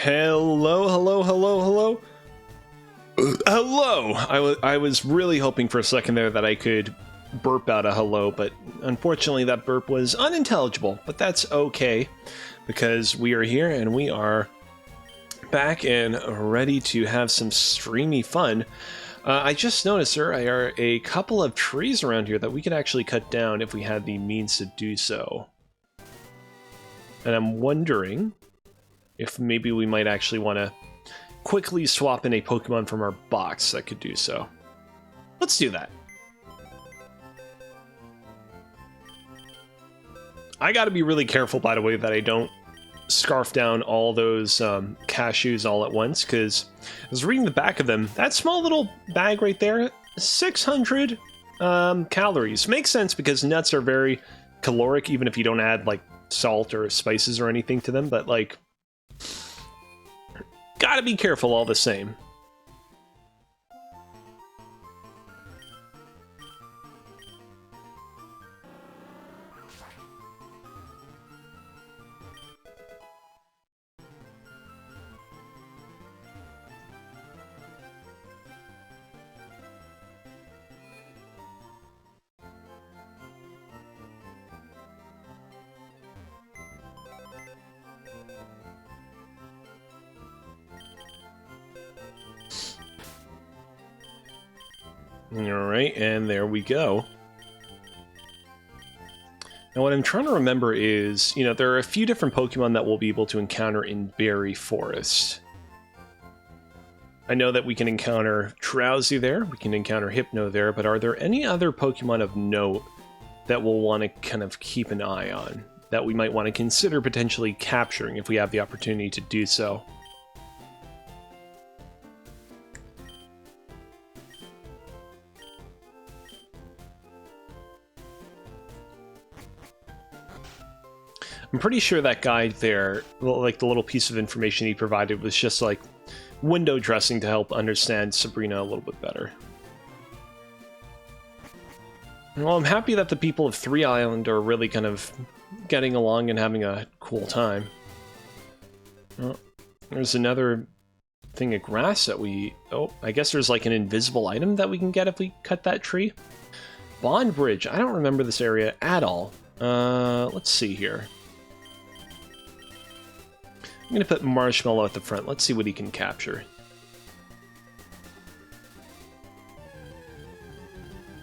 Hello, hello, hello, hello. Hello! I was really hoping for a second there that I could burp out a hello, but unfortunately that burp was unintelligible. But that's okay, because we are here and we are back and ready to have some streamy fun. I just noticed there are a couple of trees around here that we could actually cut down if we had the means to do so. And I'm wondering if maybe we might actually want to quickly swap in a Pokemon from our box that could do so. Let's do that. I gotta be really careful, by the way, that I don't scarf down all those cashews all at once, because I was reading the back of them. That small little bag right there, 600 calories. Makes sense because nuts are very caloric, even if you don't add like salt or spices or anything to them, but like, gotta be careful all the same. Alright, and there we go. Now what I'm trying to remember is, you know, there are a few different Pokemon that we'll be able to encounter in Berry Forest. I know that we can encounter Drowsy there, we can encounter Hypno there, but are there any other Pokemon of note that we'll want to kind of keep an eye on, that we might want to consider potentially capturing if we have the opportunity to do so? I'm pretty sure that guide there, like the little piece of information he provided, was just like window dressing to help understand Sabrina a little bit better. Well, I'm happy that the people of Sevii Island are really kind of getting along and having a cool time. Well, there's another thing of grass that we... Oh, I guess there's like an invisible item that we can get if we cut that tree. Bond Bridge. I don't remember this area at all. Let's see here. I'm going to put Marshmallow at the front. Let's see what he can capture.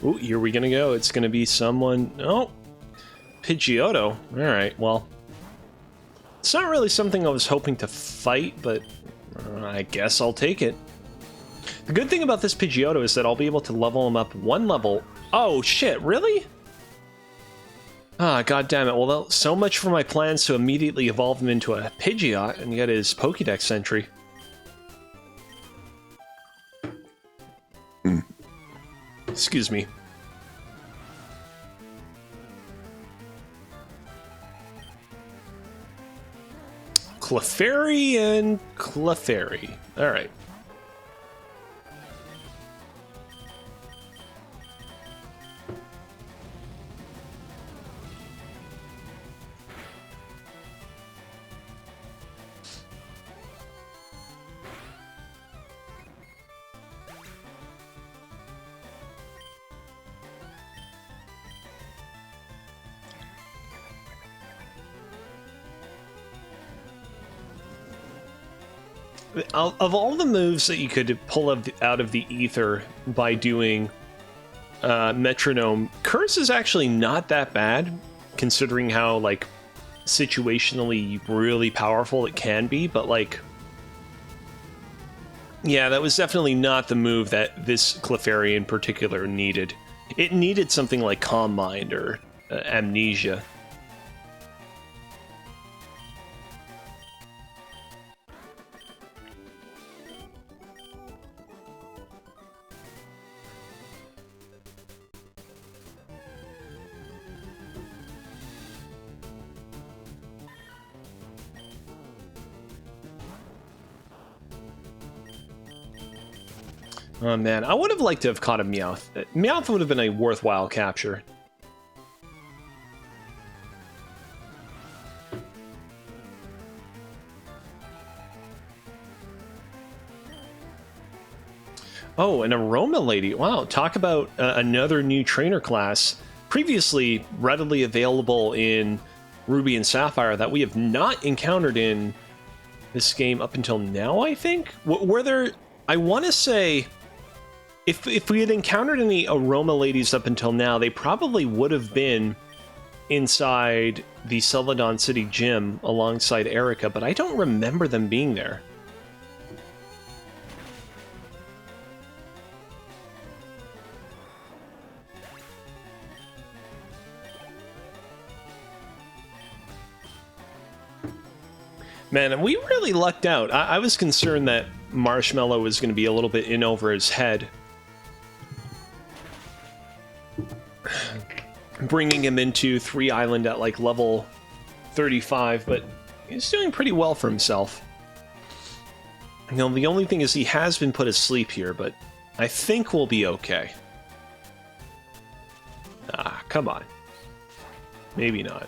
Ooh, here we gonna go. It's gonna be someone... Oh! Pidgeotto. Alright, well... It's not really something I was hoping to fight, but... I guess I'll take it. The good thing about this Pidgeotto is that I'll be able to level him up one level... Oh, shit, really? Ah, god damn it. Well, so much for my plans to immediately evolve him into a Pidgeot and get his Pokédex entry. Excuse me. Clefairy and Clefairy. Alright. Of all the moves that you could pull out of the ether by doing Metronome, Curse is actually not that bad, considering how, like, situationally really powerful it can be, but, like... Yeah, that was definitely not the move that this Clefairy in particular needed. It needed something like Calm Mind or Amnesia. Oh man, I would have liked to have caught a Meowth. Meowth would have been a worthwhile capture. Oh, an Aroma Lady. Wow, talk about another new trainer class. Previously readily available in Ruby and Sapphire that we have not encountered in this game up until now, I think? Were there... I want to say... If we had encountered any Aroma Ladies up until now, they probably would have been inside the Celadon City gym alongside Erica, but I don't remember them being there. Man, we really lucked out. I was concerned that Marshmallow was going to be a little bit in over his head. Bringing him into 3 Island at like level 35, but he's doing pretty well for himself. You know, the only thing is he has been put asleep here, but I think we'll be okay. Ah, come on. Maybe not.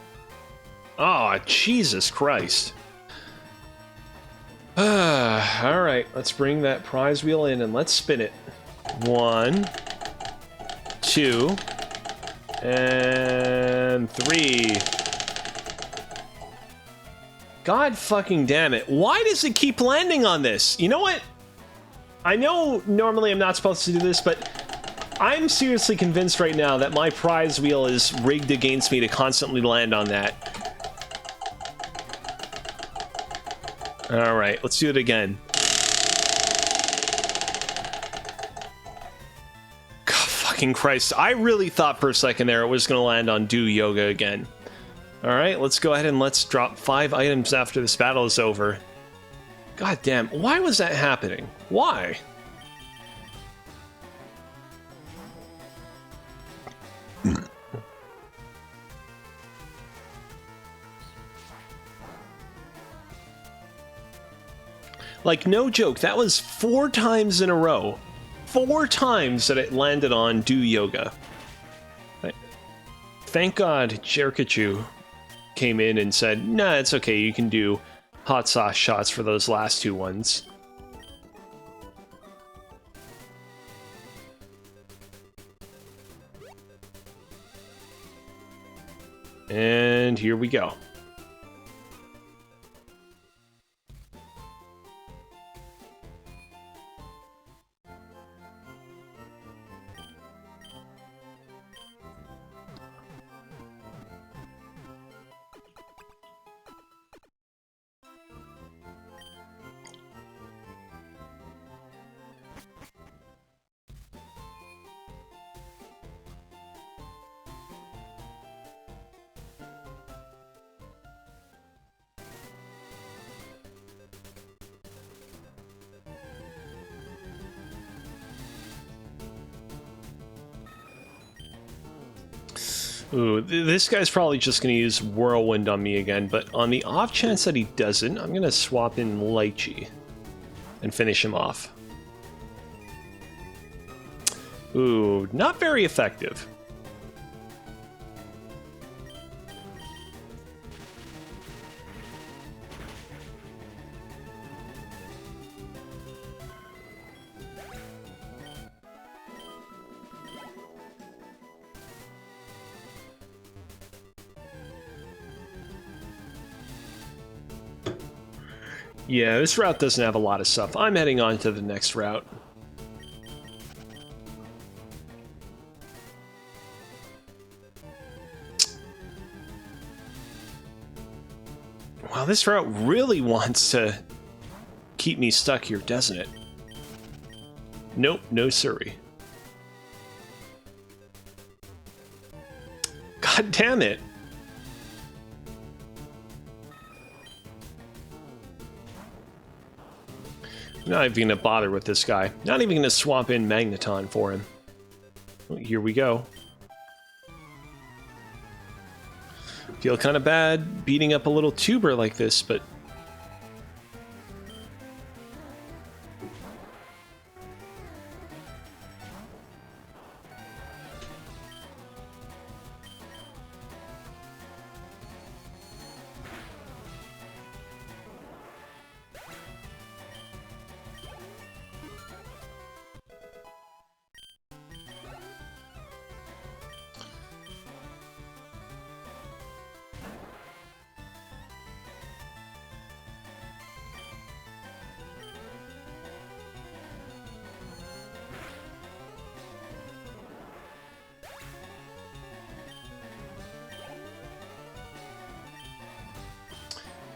Oh, Jesus Christ. Alright, let's bring that prize wheel in and let's spin it. 1, 2, and 3. God fucking damn it. Why does it keep landing on this? You know what? I know normally I'm not supposed to do this, but I'm seriously convinced right now that my prize wheel is rigged against me to constantly land on that. Alright, let's do it again. God fucking Christ. I really thought for a second there it was going to land on Do Yoga again. Alright, let's go ahead and let's drop 5 items after this battle is over. God damn, why was that happening? Why? Like, no joke, that was 4 times in a row. 4 times that it landed on Do Yoga. Thank God Jerkachu came in and said, nah, it's okay, you can do hot sauce shots for those last 2 ones. And here we go. Ooh, this guy's probably just going to use Whirlwind on me again, but on the off chance that he doesn't, I'm going to swap in Lychee and finish him off. Ooh, not very effective. Yeah, this route doesn't have a lot of stuff. I'm heading on to the next route. Wow, this route really wants to keep me stuck here, doesn't it? Nope, no siree. God damn it. Not even gonna bother with this guy. Not even gonna swap in Magneton for him. Well, here we go. Feel kind of bad beating up a little tuber like this, but...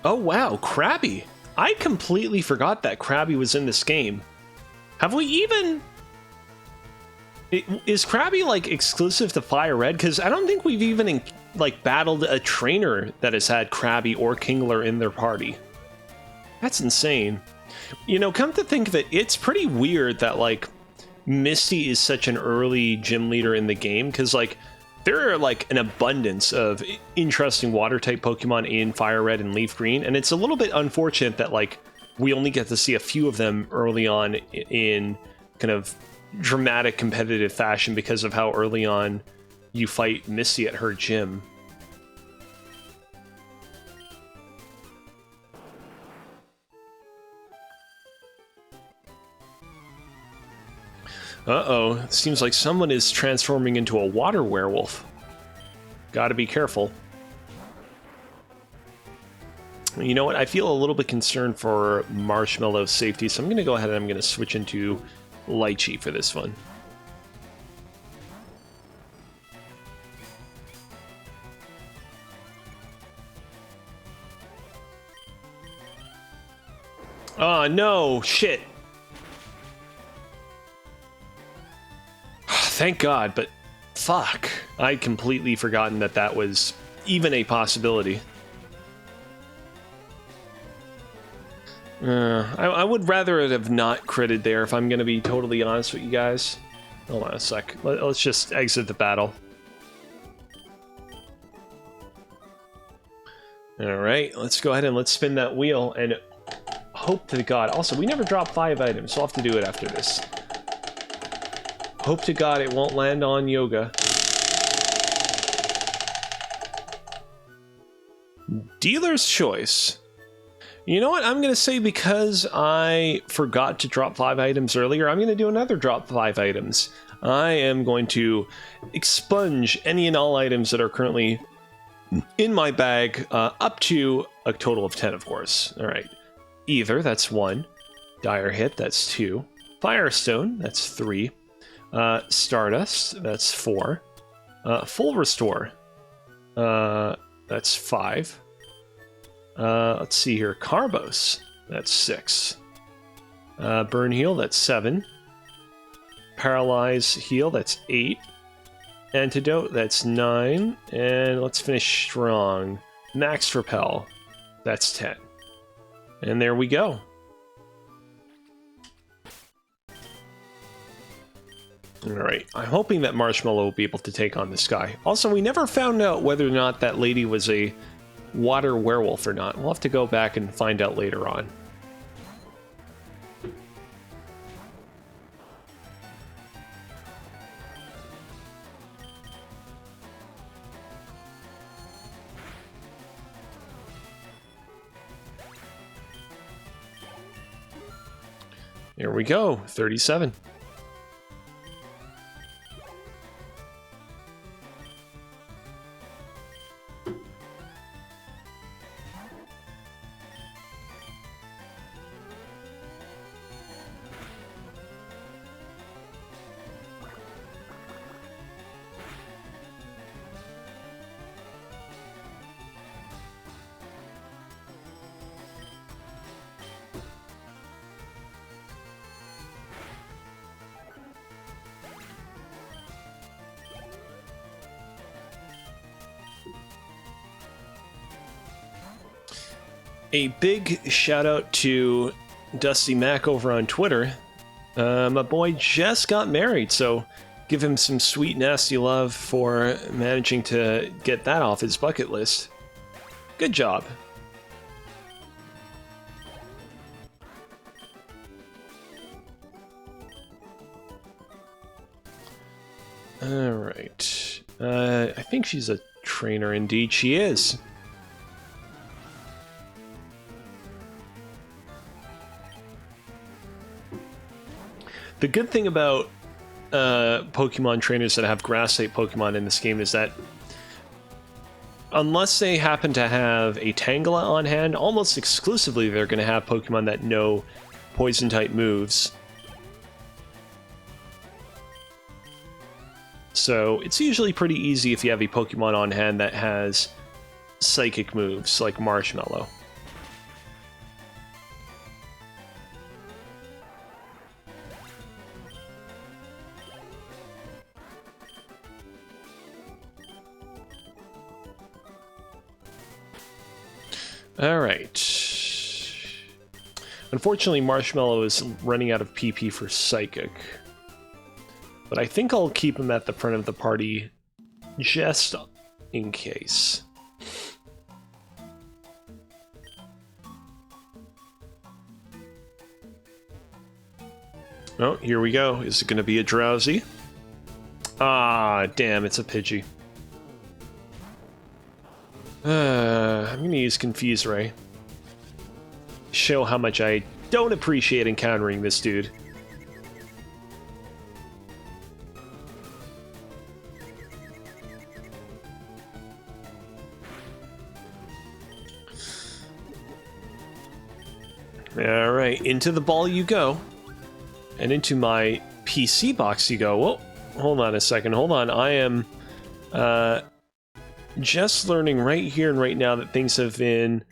Oh wow, Krabby. I completely forgot that Krabby was in this game. Have we even... Is Krabby, like, exclusive to Fire Red? Because I don't think we've even, like, battled a trainer that has had Krabby or Kingler in their party. That's insane. You know, come to think of it, it's pretty weird that, like, Misty is such an early gym leader in the game, because, like, there are, like, an abundance of interesting water-type Pokemon in Fire Red and Leaf Green, and it's a little bit unfortunate that, like, we only get to see a few of them early on in kind of dramatic competitive fashion because of how early on you fight Misty at her gym. Uh-oh, seems like someone is transforming into a water werewolf. Gotta be careful. You know what, I feel a little bit concerned for Marshmallow's safety, so I'm gonna go ahead and I'm gonna switch into Lychee for this one. Oh no, shit. Thank God, but fuck. I'd completely forgotten that that was even a possibility. I would rather it have not critted there, if I'm going to be totally honest with you guys. Hold on a sec. Let's just exit the battle. Alright, let's go ahead and let's spin that wheel and hope to God. Also, we never dropped 5 items, so I'll have to do it after this. Hope to God it won't land on Yoga. Dealer's choice. You know what? I'm going to say because I forgot to drop 5 items earlier, I'm going to do another drop 5 items. I am going to expunge any and all items that are currently in my bag, up to a total of 10, of course. All right. Ether, that's 1. Dire Hit, that's 2. Firestone, that's 3. Stardust, that's 4. Full Restore, that's 5. Let's see here. Carbos, that's 6. Burn Heal, that's 7. Paralyze Heal, that's 8. Antidote, that's 9. And let's finish strong. Max Repel, that's 10. And there we go. Alright, I'm hoping that Marshmallow will be able to take on this guy. Also, we never found out whether or not that lady was a water werewolf or not. We'll have to go back and find out later on. Here we go, 37. A big shout out to Dusty Mac over on Twitter. My boy just got married, so give him some sweet nasty love for managing to get that off his bucket list. Good job. Alright. I think she's a trainer indeed. She is. The good thing about Pokemon trainers that have grass-type Pokemon in this game is that unless they happen to have a Tangela on hand, almost exclusively they're going to have Pokemon that know Poison-type moves. So it's usually pretty easy if you have a Pokemon on hand that has Psychic moves, like Marshmallow. All right. Unfortunately, Marshmallow is running out of PP for Psychic. But I think I'll keep him at the front of the party just in case. Oh, here we go. Is it going to be a Drowsy? Ah, damn, it's a Pidgey. I'm going to use Confuse Ray. Show how much I don't appreciate encountering this dude. Alright, into the ball you go. And into my PC box you go. Whoa, hold on a second. Hold on. I am just learning right here and right now that things have been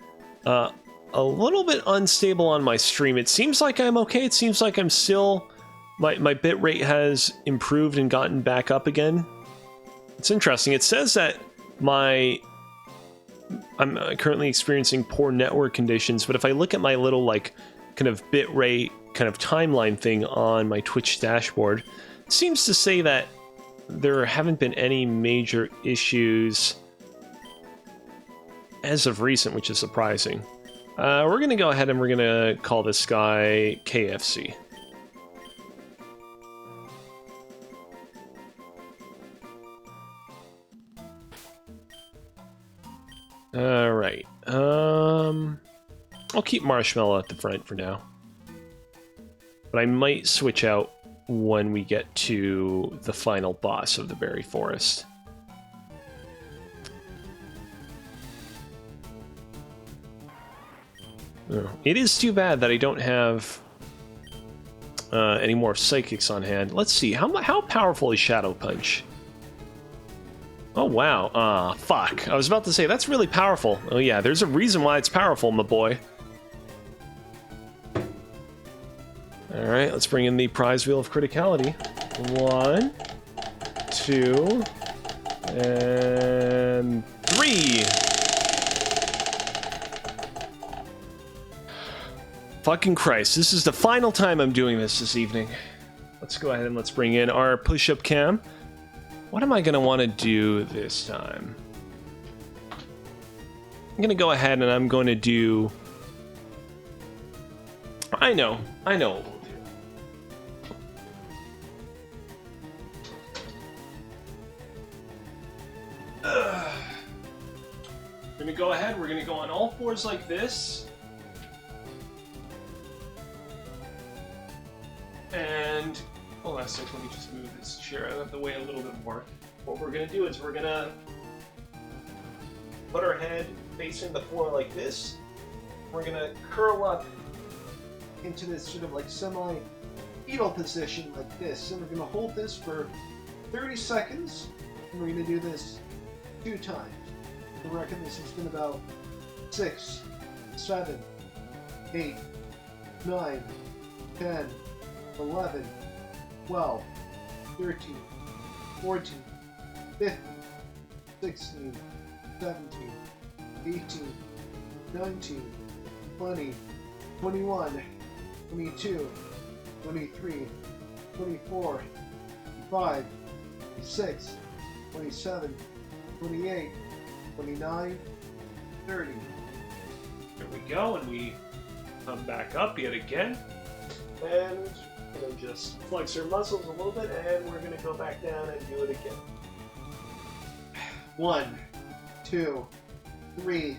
a little bit unstable on my stream. It seems like I'm okay. It seems like I'm still... My bit rate has improved and gotten back up again. It's interesting. It says that I'm currently experiencing poor network conditions, but if I look at my little, like, kind of bit rate kind of timeline thing on my Twitch dashboard, it seems to say that there haven't been any major issues as of recent, which is surprising. We're going to go ahead and we're going to call this guy KFC. Alright, I'll keep Marshmallow at the front for now. But I might switch out when we get to the final boss of the Berry Forest. Oh, it is too bad that I don't have any more Psychics on hand. Let's see, how powerful is Shadow Punch? Oh, wow. Fuck. I was about to say, that's really powerful. Oh, yeah, there's a reason why it's powerful, my boy. Alright, let's bring in the prize wheel of criticality. 1, 2, and 3. Fucking Christ, this is the final time I'm doing this evening. Let's go ahead and let's bring in our push-up cam. What am I going to want to do this time? I'm going to go ahead and I'm going to do... I know what we'll do. We're going to go ahead, we're going to go on all fours like this. And... hold on a second, let me just move this chair out of the way a little bit more. What we're going to do is we're going to put our head facing the floor like this. We're going to curl up into this sort of like semi-fetal position like this. And we're going to hold this for 30 seconds. And we're going to do this 2 times. I reckon this has been about 6, 7, 8, 9, 10, 11, 12, 13, 14, 15, 16, 17, 18, 19, 20, 21, 22, 23, 24, 25, 26, 27, 28, 29, 30. There we go, and we come back up yet again. And we'll just flex our muscles a little bit, and we're going to go back down and do it again. 1, 2, 3,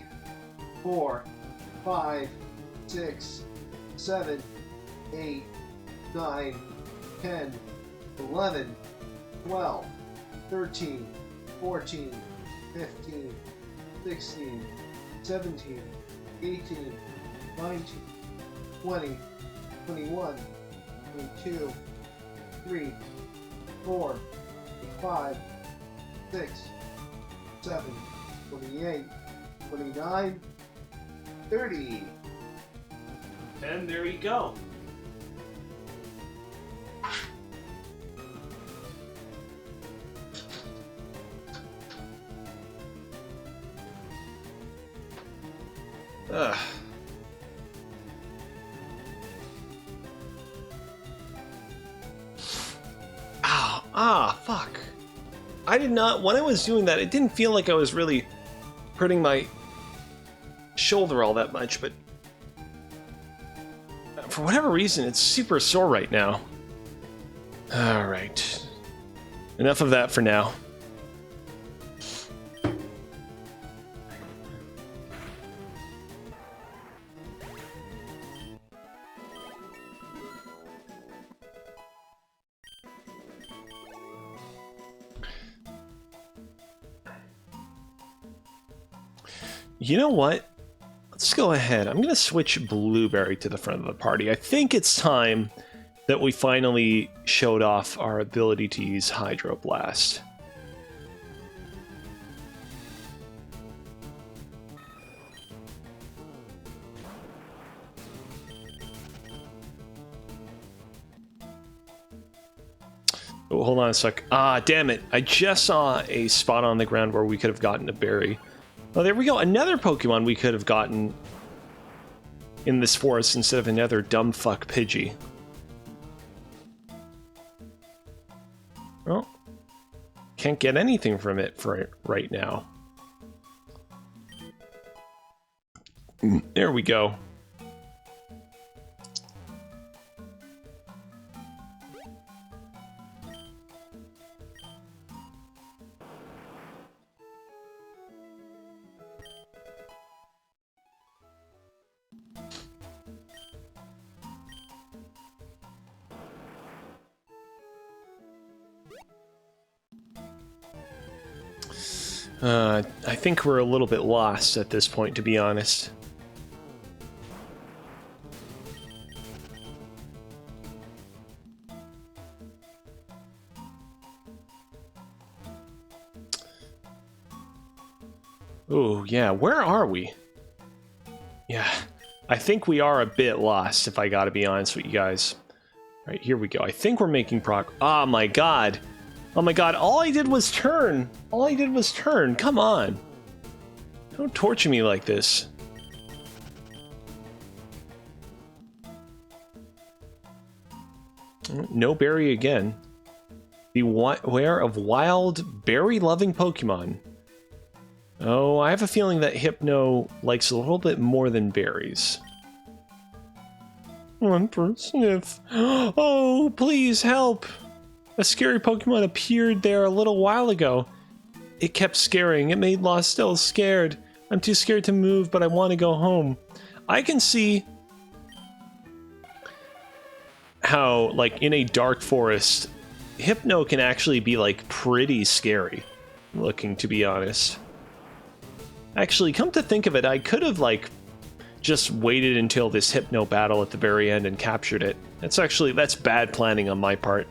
4, 5, 6, 7, 8, 9, 10, 11, 12, 13, 14, 15, 16, 17, 18, 19, 20, 21, 22, 3, 4, 5, 6, 7, 28, 29, 30. And there you go. Ugh. Fuck. I did not, when I was doing that, it didn't feel like I was really hurting my shoulder all that much, but for whatever reason, it's super sore right now. Alright. Enough of that for now. You know what? Let's go ahead. I'm going to switch Blueberry to the front of the party. I think it's time that we finally showed off our ability to use Hydro Blast. Oh, hold on a sec. Ah, damn it. I just saw a spot on the ground where we could have gotten a berry. Oh, there we go. Another Pokemon we could have gotten in this forest instead of another dumb fuck Pidgey. Well, can't get anything from it for right now. There we go. I think we're a little bit lost at this point, to be honest. Oh, yeah, where are we? Yeah, I think we are a bit lost, if I gotta be honest with you guys. All right, here we go. I think we're making progress. Oh my god. Oh my god, all I did was turn. All I did was turn. Come on. Don't torture me like this. No berry again. Beware of wild, berry-loving Pokemon. Oh, I have a feeling that Hypno likes a little bit more than berries. One for a sniff. Oh, please help! A scary Pokemon appeared there a little while ago. It kept scaring. It made Lostel scared. I'm too scared to move, but I want to go home. I can see how, like, in a dark forest, Hypno can actually be, like, pretty scary looking, to be honest. Actually, come to think of it, I could have, like, just waited until this Hypno battle at the very end and captured it. That's bad planning on my part.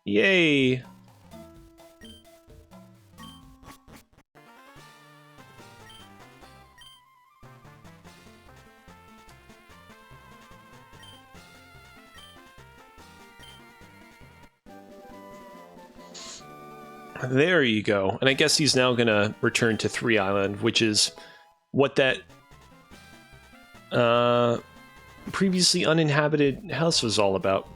Yay! There you go. And I guess he's now gonna return to 3 Island, which is what that previously uninhabited house was all about.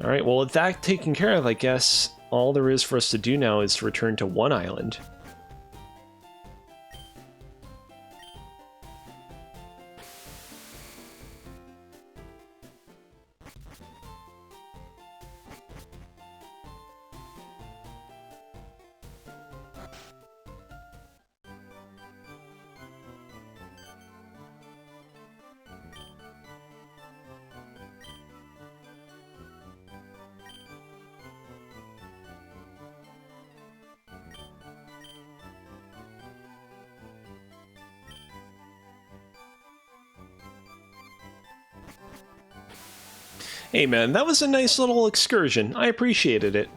Alright, well, with that taken care of, I guess all there is for us to do now is to return to 1 Island. Hey man, that was a nice little excursion. I appreciated it.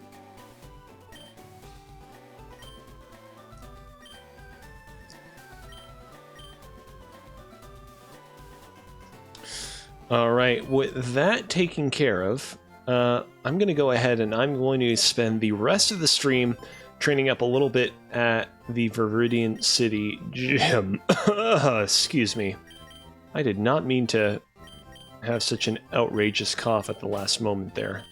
Alright, with that taken care of, I'm going to go ahead and I'm going to spend the rest of the stream training up a little bit at the Viridian City Gym. Excuse me. I did not mean to have such an outrageous cough at the last moment there.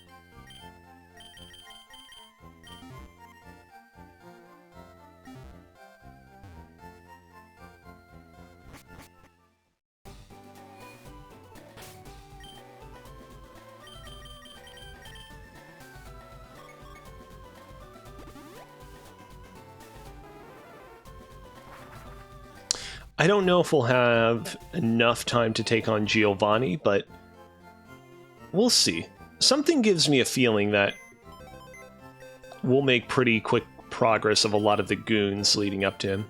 I don't know if we'll have enough time to take on Giovanni, but we'll see. Something gives me a feeling that we'll make pretty quick progress of a lot of the goons leading up to him.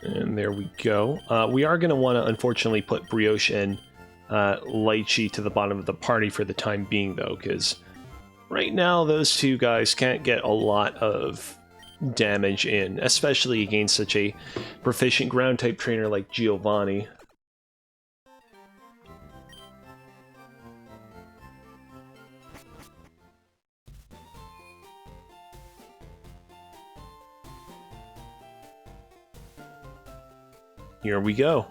And there we go. We are going to want to, unfortunately, put Brioche and Lychee to the bottom of the party for the time being, though, because right now those two guys can't get a lot of damage in, especially against such a proficient ground-type trainer like Giovanni. Here we go.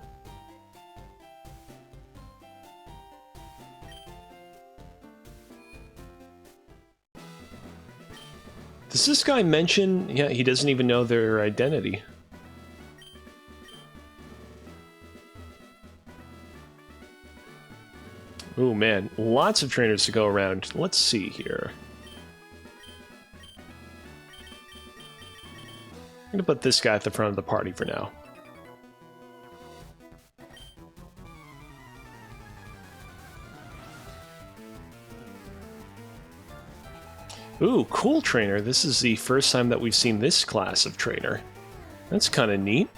Does this guy mention... Yeah, he doesn't even know their identity. Oh man, lots of trainers to go around. Let's see here. I'm gonna put this guy at the front of the party for now. Ooh, cool trainer. This is the first time that we've seen this class of trainer. That's kind of neat.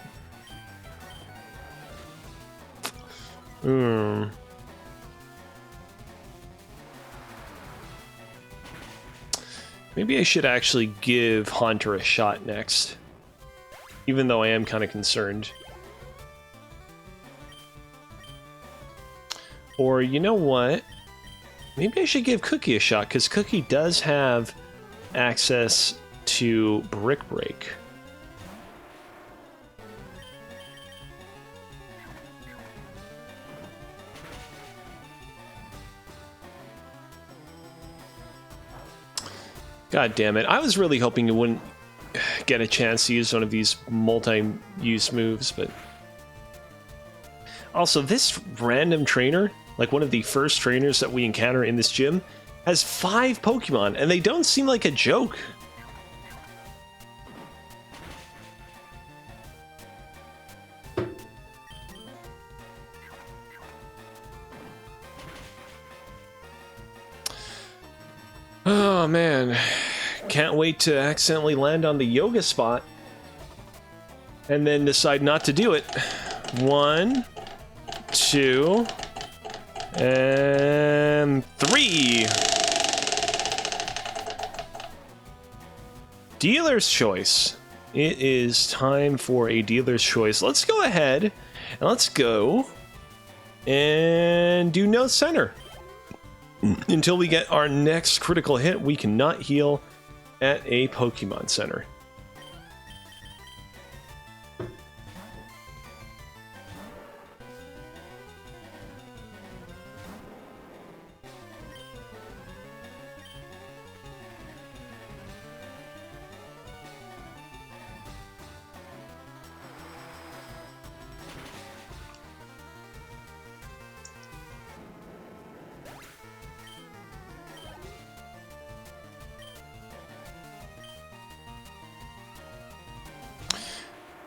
Maybe I should actually give Hunter a shot next. Even though I am kind of concerned. Or, you know what? Maybe I should give Cookie a shot, because Cookie does have access to Brick Break. God damn it. I was really hoping you wouldn't get a chance to use one of these multi-use moves, but... Also, this random trainer, like one of the first trainers that we encounter in this gym, has 5 Pokemon, and they don't seem like a joke. Oh man, can't wait to accidentally land on the yoga spot and then decide not to do it. 1, 2, and 3. Dealer's choice. It is time for a dealer's choice. Let's go ahead and let's go and do no center. Until we get our next critical hit, we cannot heal at a Pokemon Center.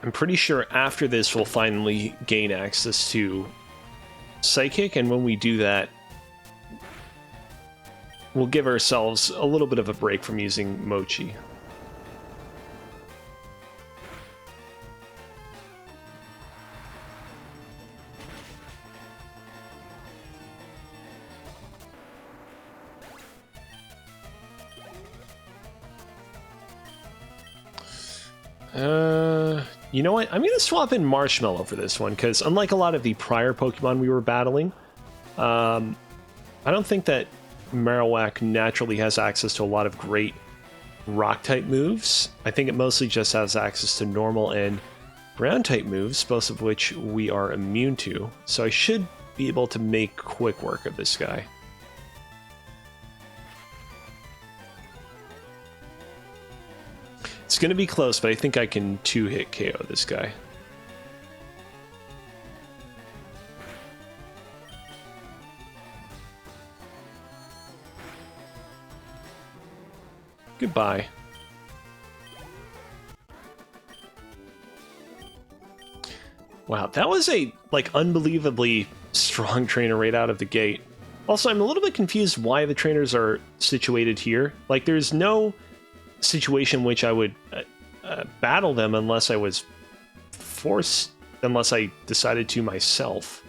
I'm pretty sure after this we'll finally gain access to Psychic, and when we do that, we'll give ourselves a little bit of a break from using Mochi. You know what? I'm going to swap in Marshmallow for this one, because unlike a lot of the prior Pokemon we were battling, I don't think that Marowak naturally has access to a lot of great Rock-type moves. I think it mostly just has access to normal and Ground-type moves, both of which we are immune to, so I should be able to make quick work of this guy. It's going to be close, but I think I can two-hit KO this guy. Goodbye. Wow, that was a, like, unbelievably strong trainer right out of the gate. Also, I'm a little bit confused why the trainers are situated here. Like, there's no situation in which I would battle them unless I was forced, unless I decided to myself.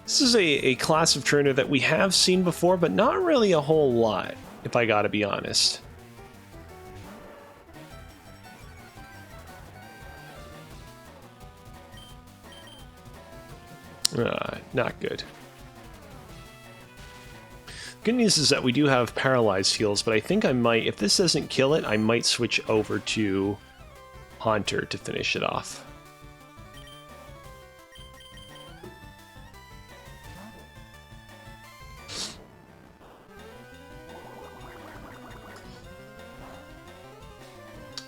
This is a class of trainer that we have seen before, but not really a whole lot, if I gotta be honest. Not good. Good news is that we do have paralyzed heals, but I think I might, if this doesn't kill it, I might switch over to Haunter to finish it off.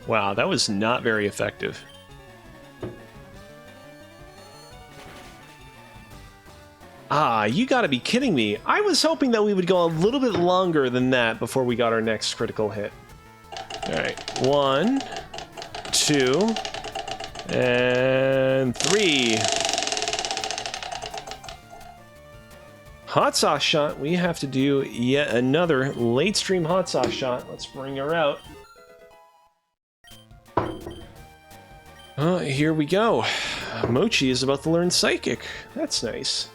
Wow, that was not very effective. Ah, you gotta be kidding me. I was hoping that we would go a little bit longer than that before we got our next critical hit. Alright, 1, 2, and 3. Hot sauce shot. We have to do yet another late stream hot sauce shot. Let's bring her out. Here we go. Mochi is about to learn Psychic. That's nice.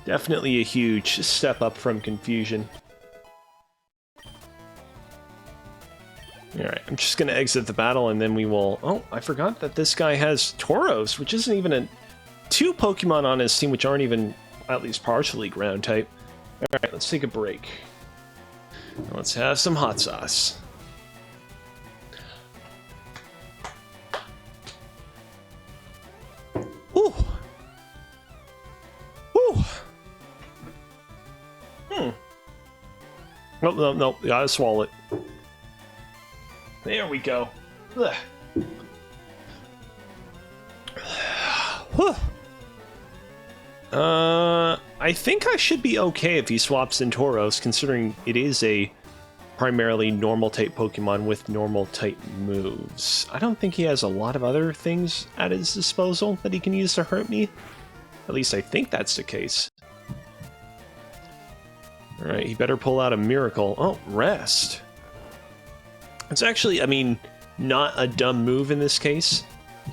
Definitely a huge step up from Confusion. Alright, I'm just going to exit the battle and then we will... Oh, I forgot that this guy has Tauros, which isn't even two Pokemon on his team which aren't even at least partially ground type. Alright, let's take a break. Let's have some hot sauce. Ooh. Ooh. No, gotta swallow it. There we go. Ugh. I think I should be okay if he swaps in Tauros, considering it is a primarily normal-type Pokemon with normal-type moves. I don't think he has a lot of other things at his disposal that he can use to hurt me. At least I think that's the case. Alright, he better pull out a Miracle. Oh, Rest. It's actually, I mean, not a dumb move in this case.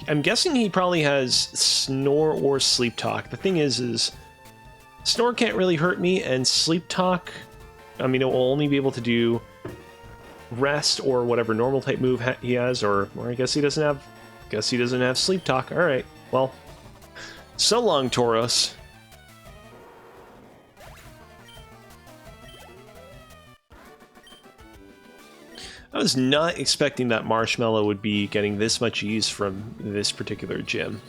I'm guessing he probably has Snore or Sleep Talk. The thing is Snore can't really hurt me, and Sleep Talk, I mean, it will only be able to do Rest or whatever normal type move he has, or I guess he doesn't have Sleep Talk. All right, well, so long, Tauros. I was not expecting that Marshmallow would be getting this much use from this particular gym.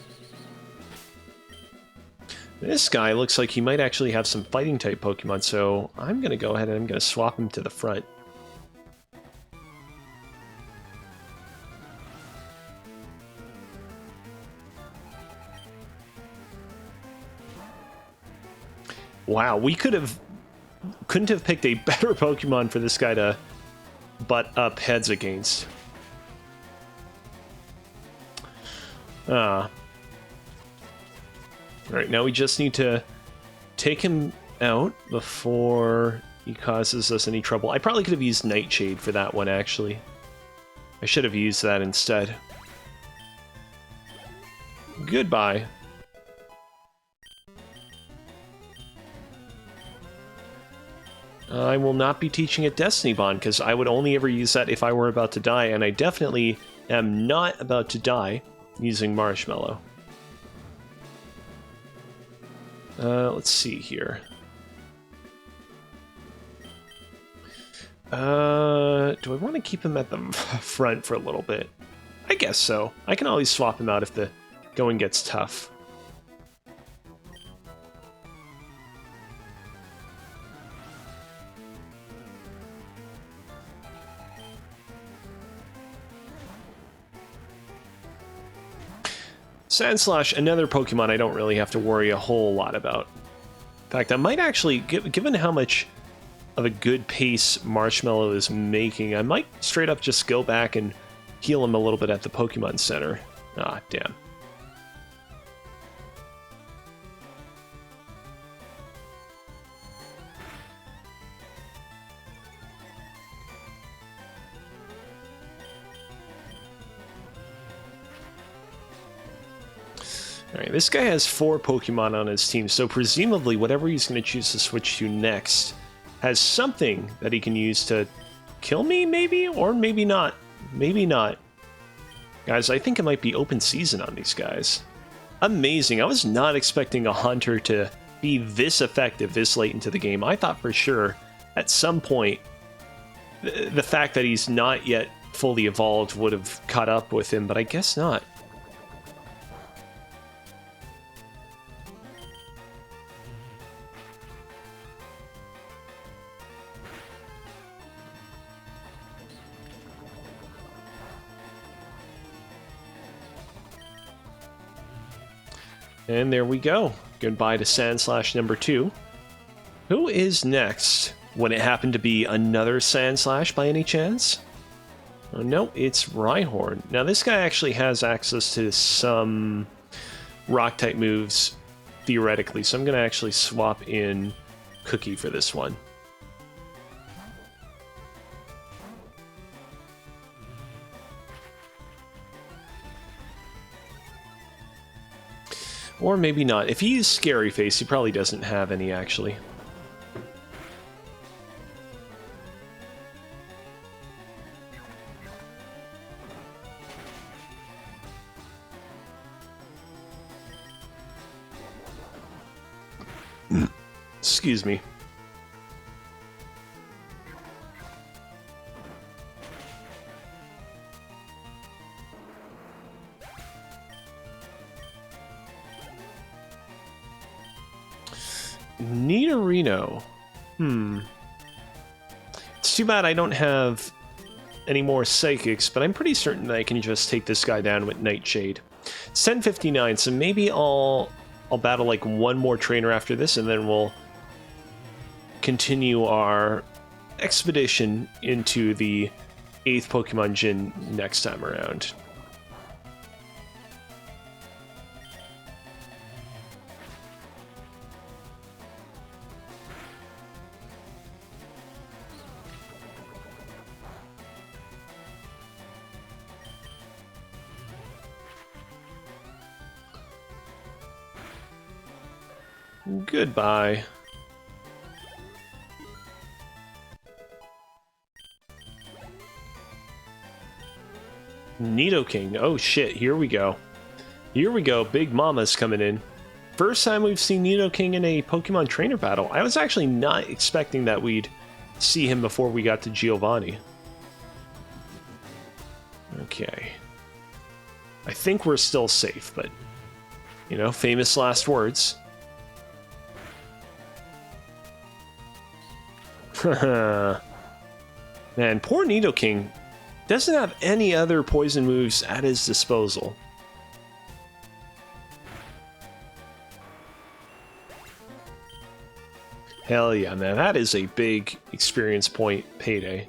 This guy looks like he might actually have some fighting type Pokemon, so I'm going to go ahead and I'm going to swap him to the front. Wow, we couldn't have picked a better Pokemon for this guy to butt up heads against. Alright, now we just need to take him out before he causes us any trouble. I probably could have used Nightshade for that one, actually. I should have used that instead. Goodbye. I will not be teaching at Destiny Bond, because I would only ever use that if I were about to die, and I definitely am not about to die using Marshmallow. Let's see here. Do I want to keep him at the front for a little bit? I guess so. I can always swap him out if the going gets tough. Sandslash, another Pokemon I don't really have to worry a whole lot about. In fact, I might actually, given how much of a good pace Marshmallow is making, I might straight up just go back and heal him a little bit at the Pokemon Center. Ah, damn. Alright, this guy has 4 Pokemon on his team, so presumably whatever he's going to choose to switch to next has something that he can use to kill me, maybe? Or maybe not. Maybe not. Guys, I think it might be open season on these guys. Amazing. I was not expecting a Hunter to be this effective this late into the game. I thought for sure at some point the fact that he's not yet fully evolved would have caught up with him, but I guess not. And there we go. Goodbye to Sandslash number 2. Who is next? Would it happen to be another Sandslash by any chance? Oh, no, it's Rhyhorn. Now, this guy actually has access to some Rock-type moves, theoretically, so I'm going to actually swap in Cookie for this one. Or maybe not. If he used Scary Face, he probably doesn't have any, actually. Excuse me. Nidorino. It's too bad I don't have any more Psychics, but I'm pretty certain that I can just take this guy down with Nightshade. It's 10:59, so maybe I'll battle like one more trainer after this, and then we'll continue our expedition into the 8th Pokemon Gym next time around. Goodbye. Nidoking. Oh shit, here we go. Here we go, Big Mama's coming in. First time we've seen Nidoking in a Pokemon trainer battle. I was actually not expecting that we'd see him before we got to Giovanni. Okay. I think we're still safe, but, you know, famous last words. Man, poor Nidoking doesn't have any other poison moves at his disposal. Hell yeah, man. That is a big experience point payday.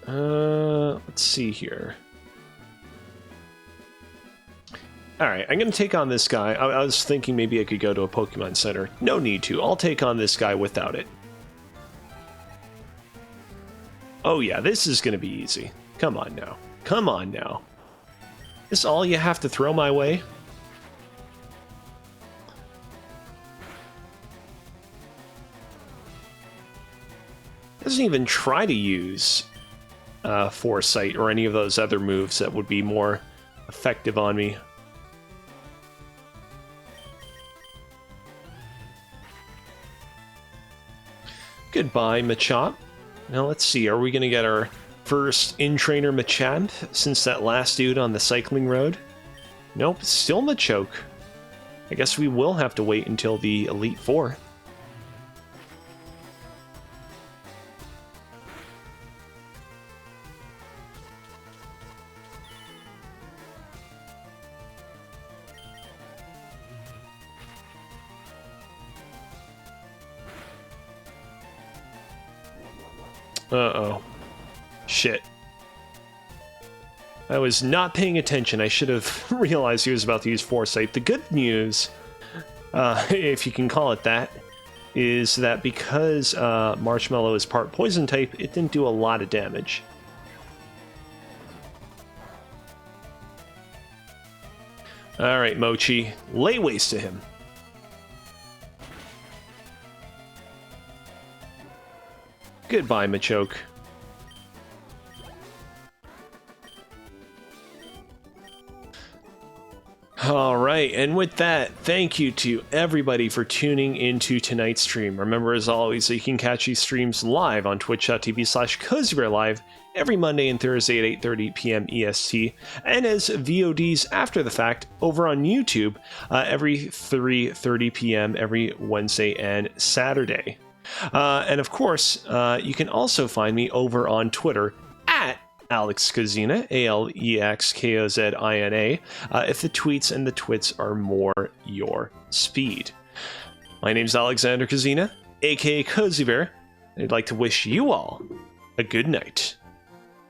Let's see here. Alright, I'm going to take on this guy. I was thinking maybe I could go to a Pokemon Center. No need to. I'll take on this guy without it. Oh yeah, this is going to be easy. Come on now. Come on now. Is all you have to throw my way? Doesn't even try to use Foresight or any of those other moves that would be more effective on me. Goodbye, Machop. Now let's see, are we going to get our first in-trainer Machamp since that last dude on the cycling road? Nope, still Machoke. I guess we will have to wait until the Elite Four. Uh-oh. Shit. I was not paying attention. I should have realized he was about to use Foresight. The good news, if you can call it that, is that because Marshmallow is part poison type, it didn't do a lot of damage. Alright, Mochi. Lay waste to him. Goodbye, Machoke. Alright, and with that, thank you to everybody for tuning into tonight's stream. Remember, as always, that you can catch these streams live on twitch.tv/KozibearLive every Monday and Thursday at 8:30 p.m. EST, and as VODs after the fact over on YouTube every 3:30 p.m. every Wednesday and Saturday. And of course, you can also find me over on Twitter at AlexKozina, ALEXKOZINA, if the tweets and the twits are more your speed. My name's Alexander Kozina, aka Kozibear, and I'd like to wish you all a good night.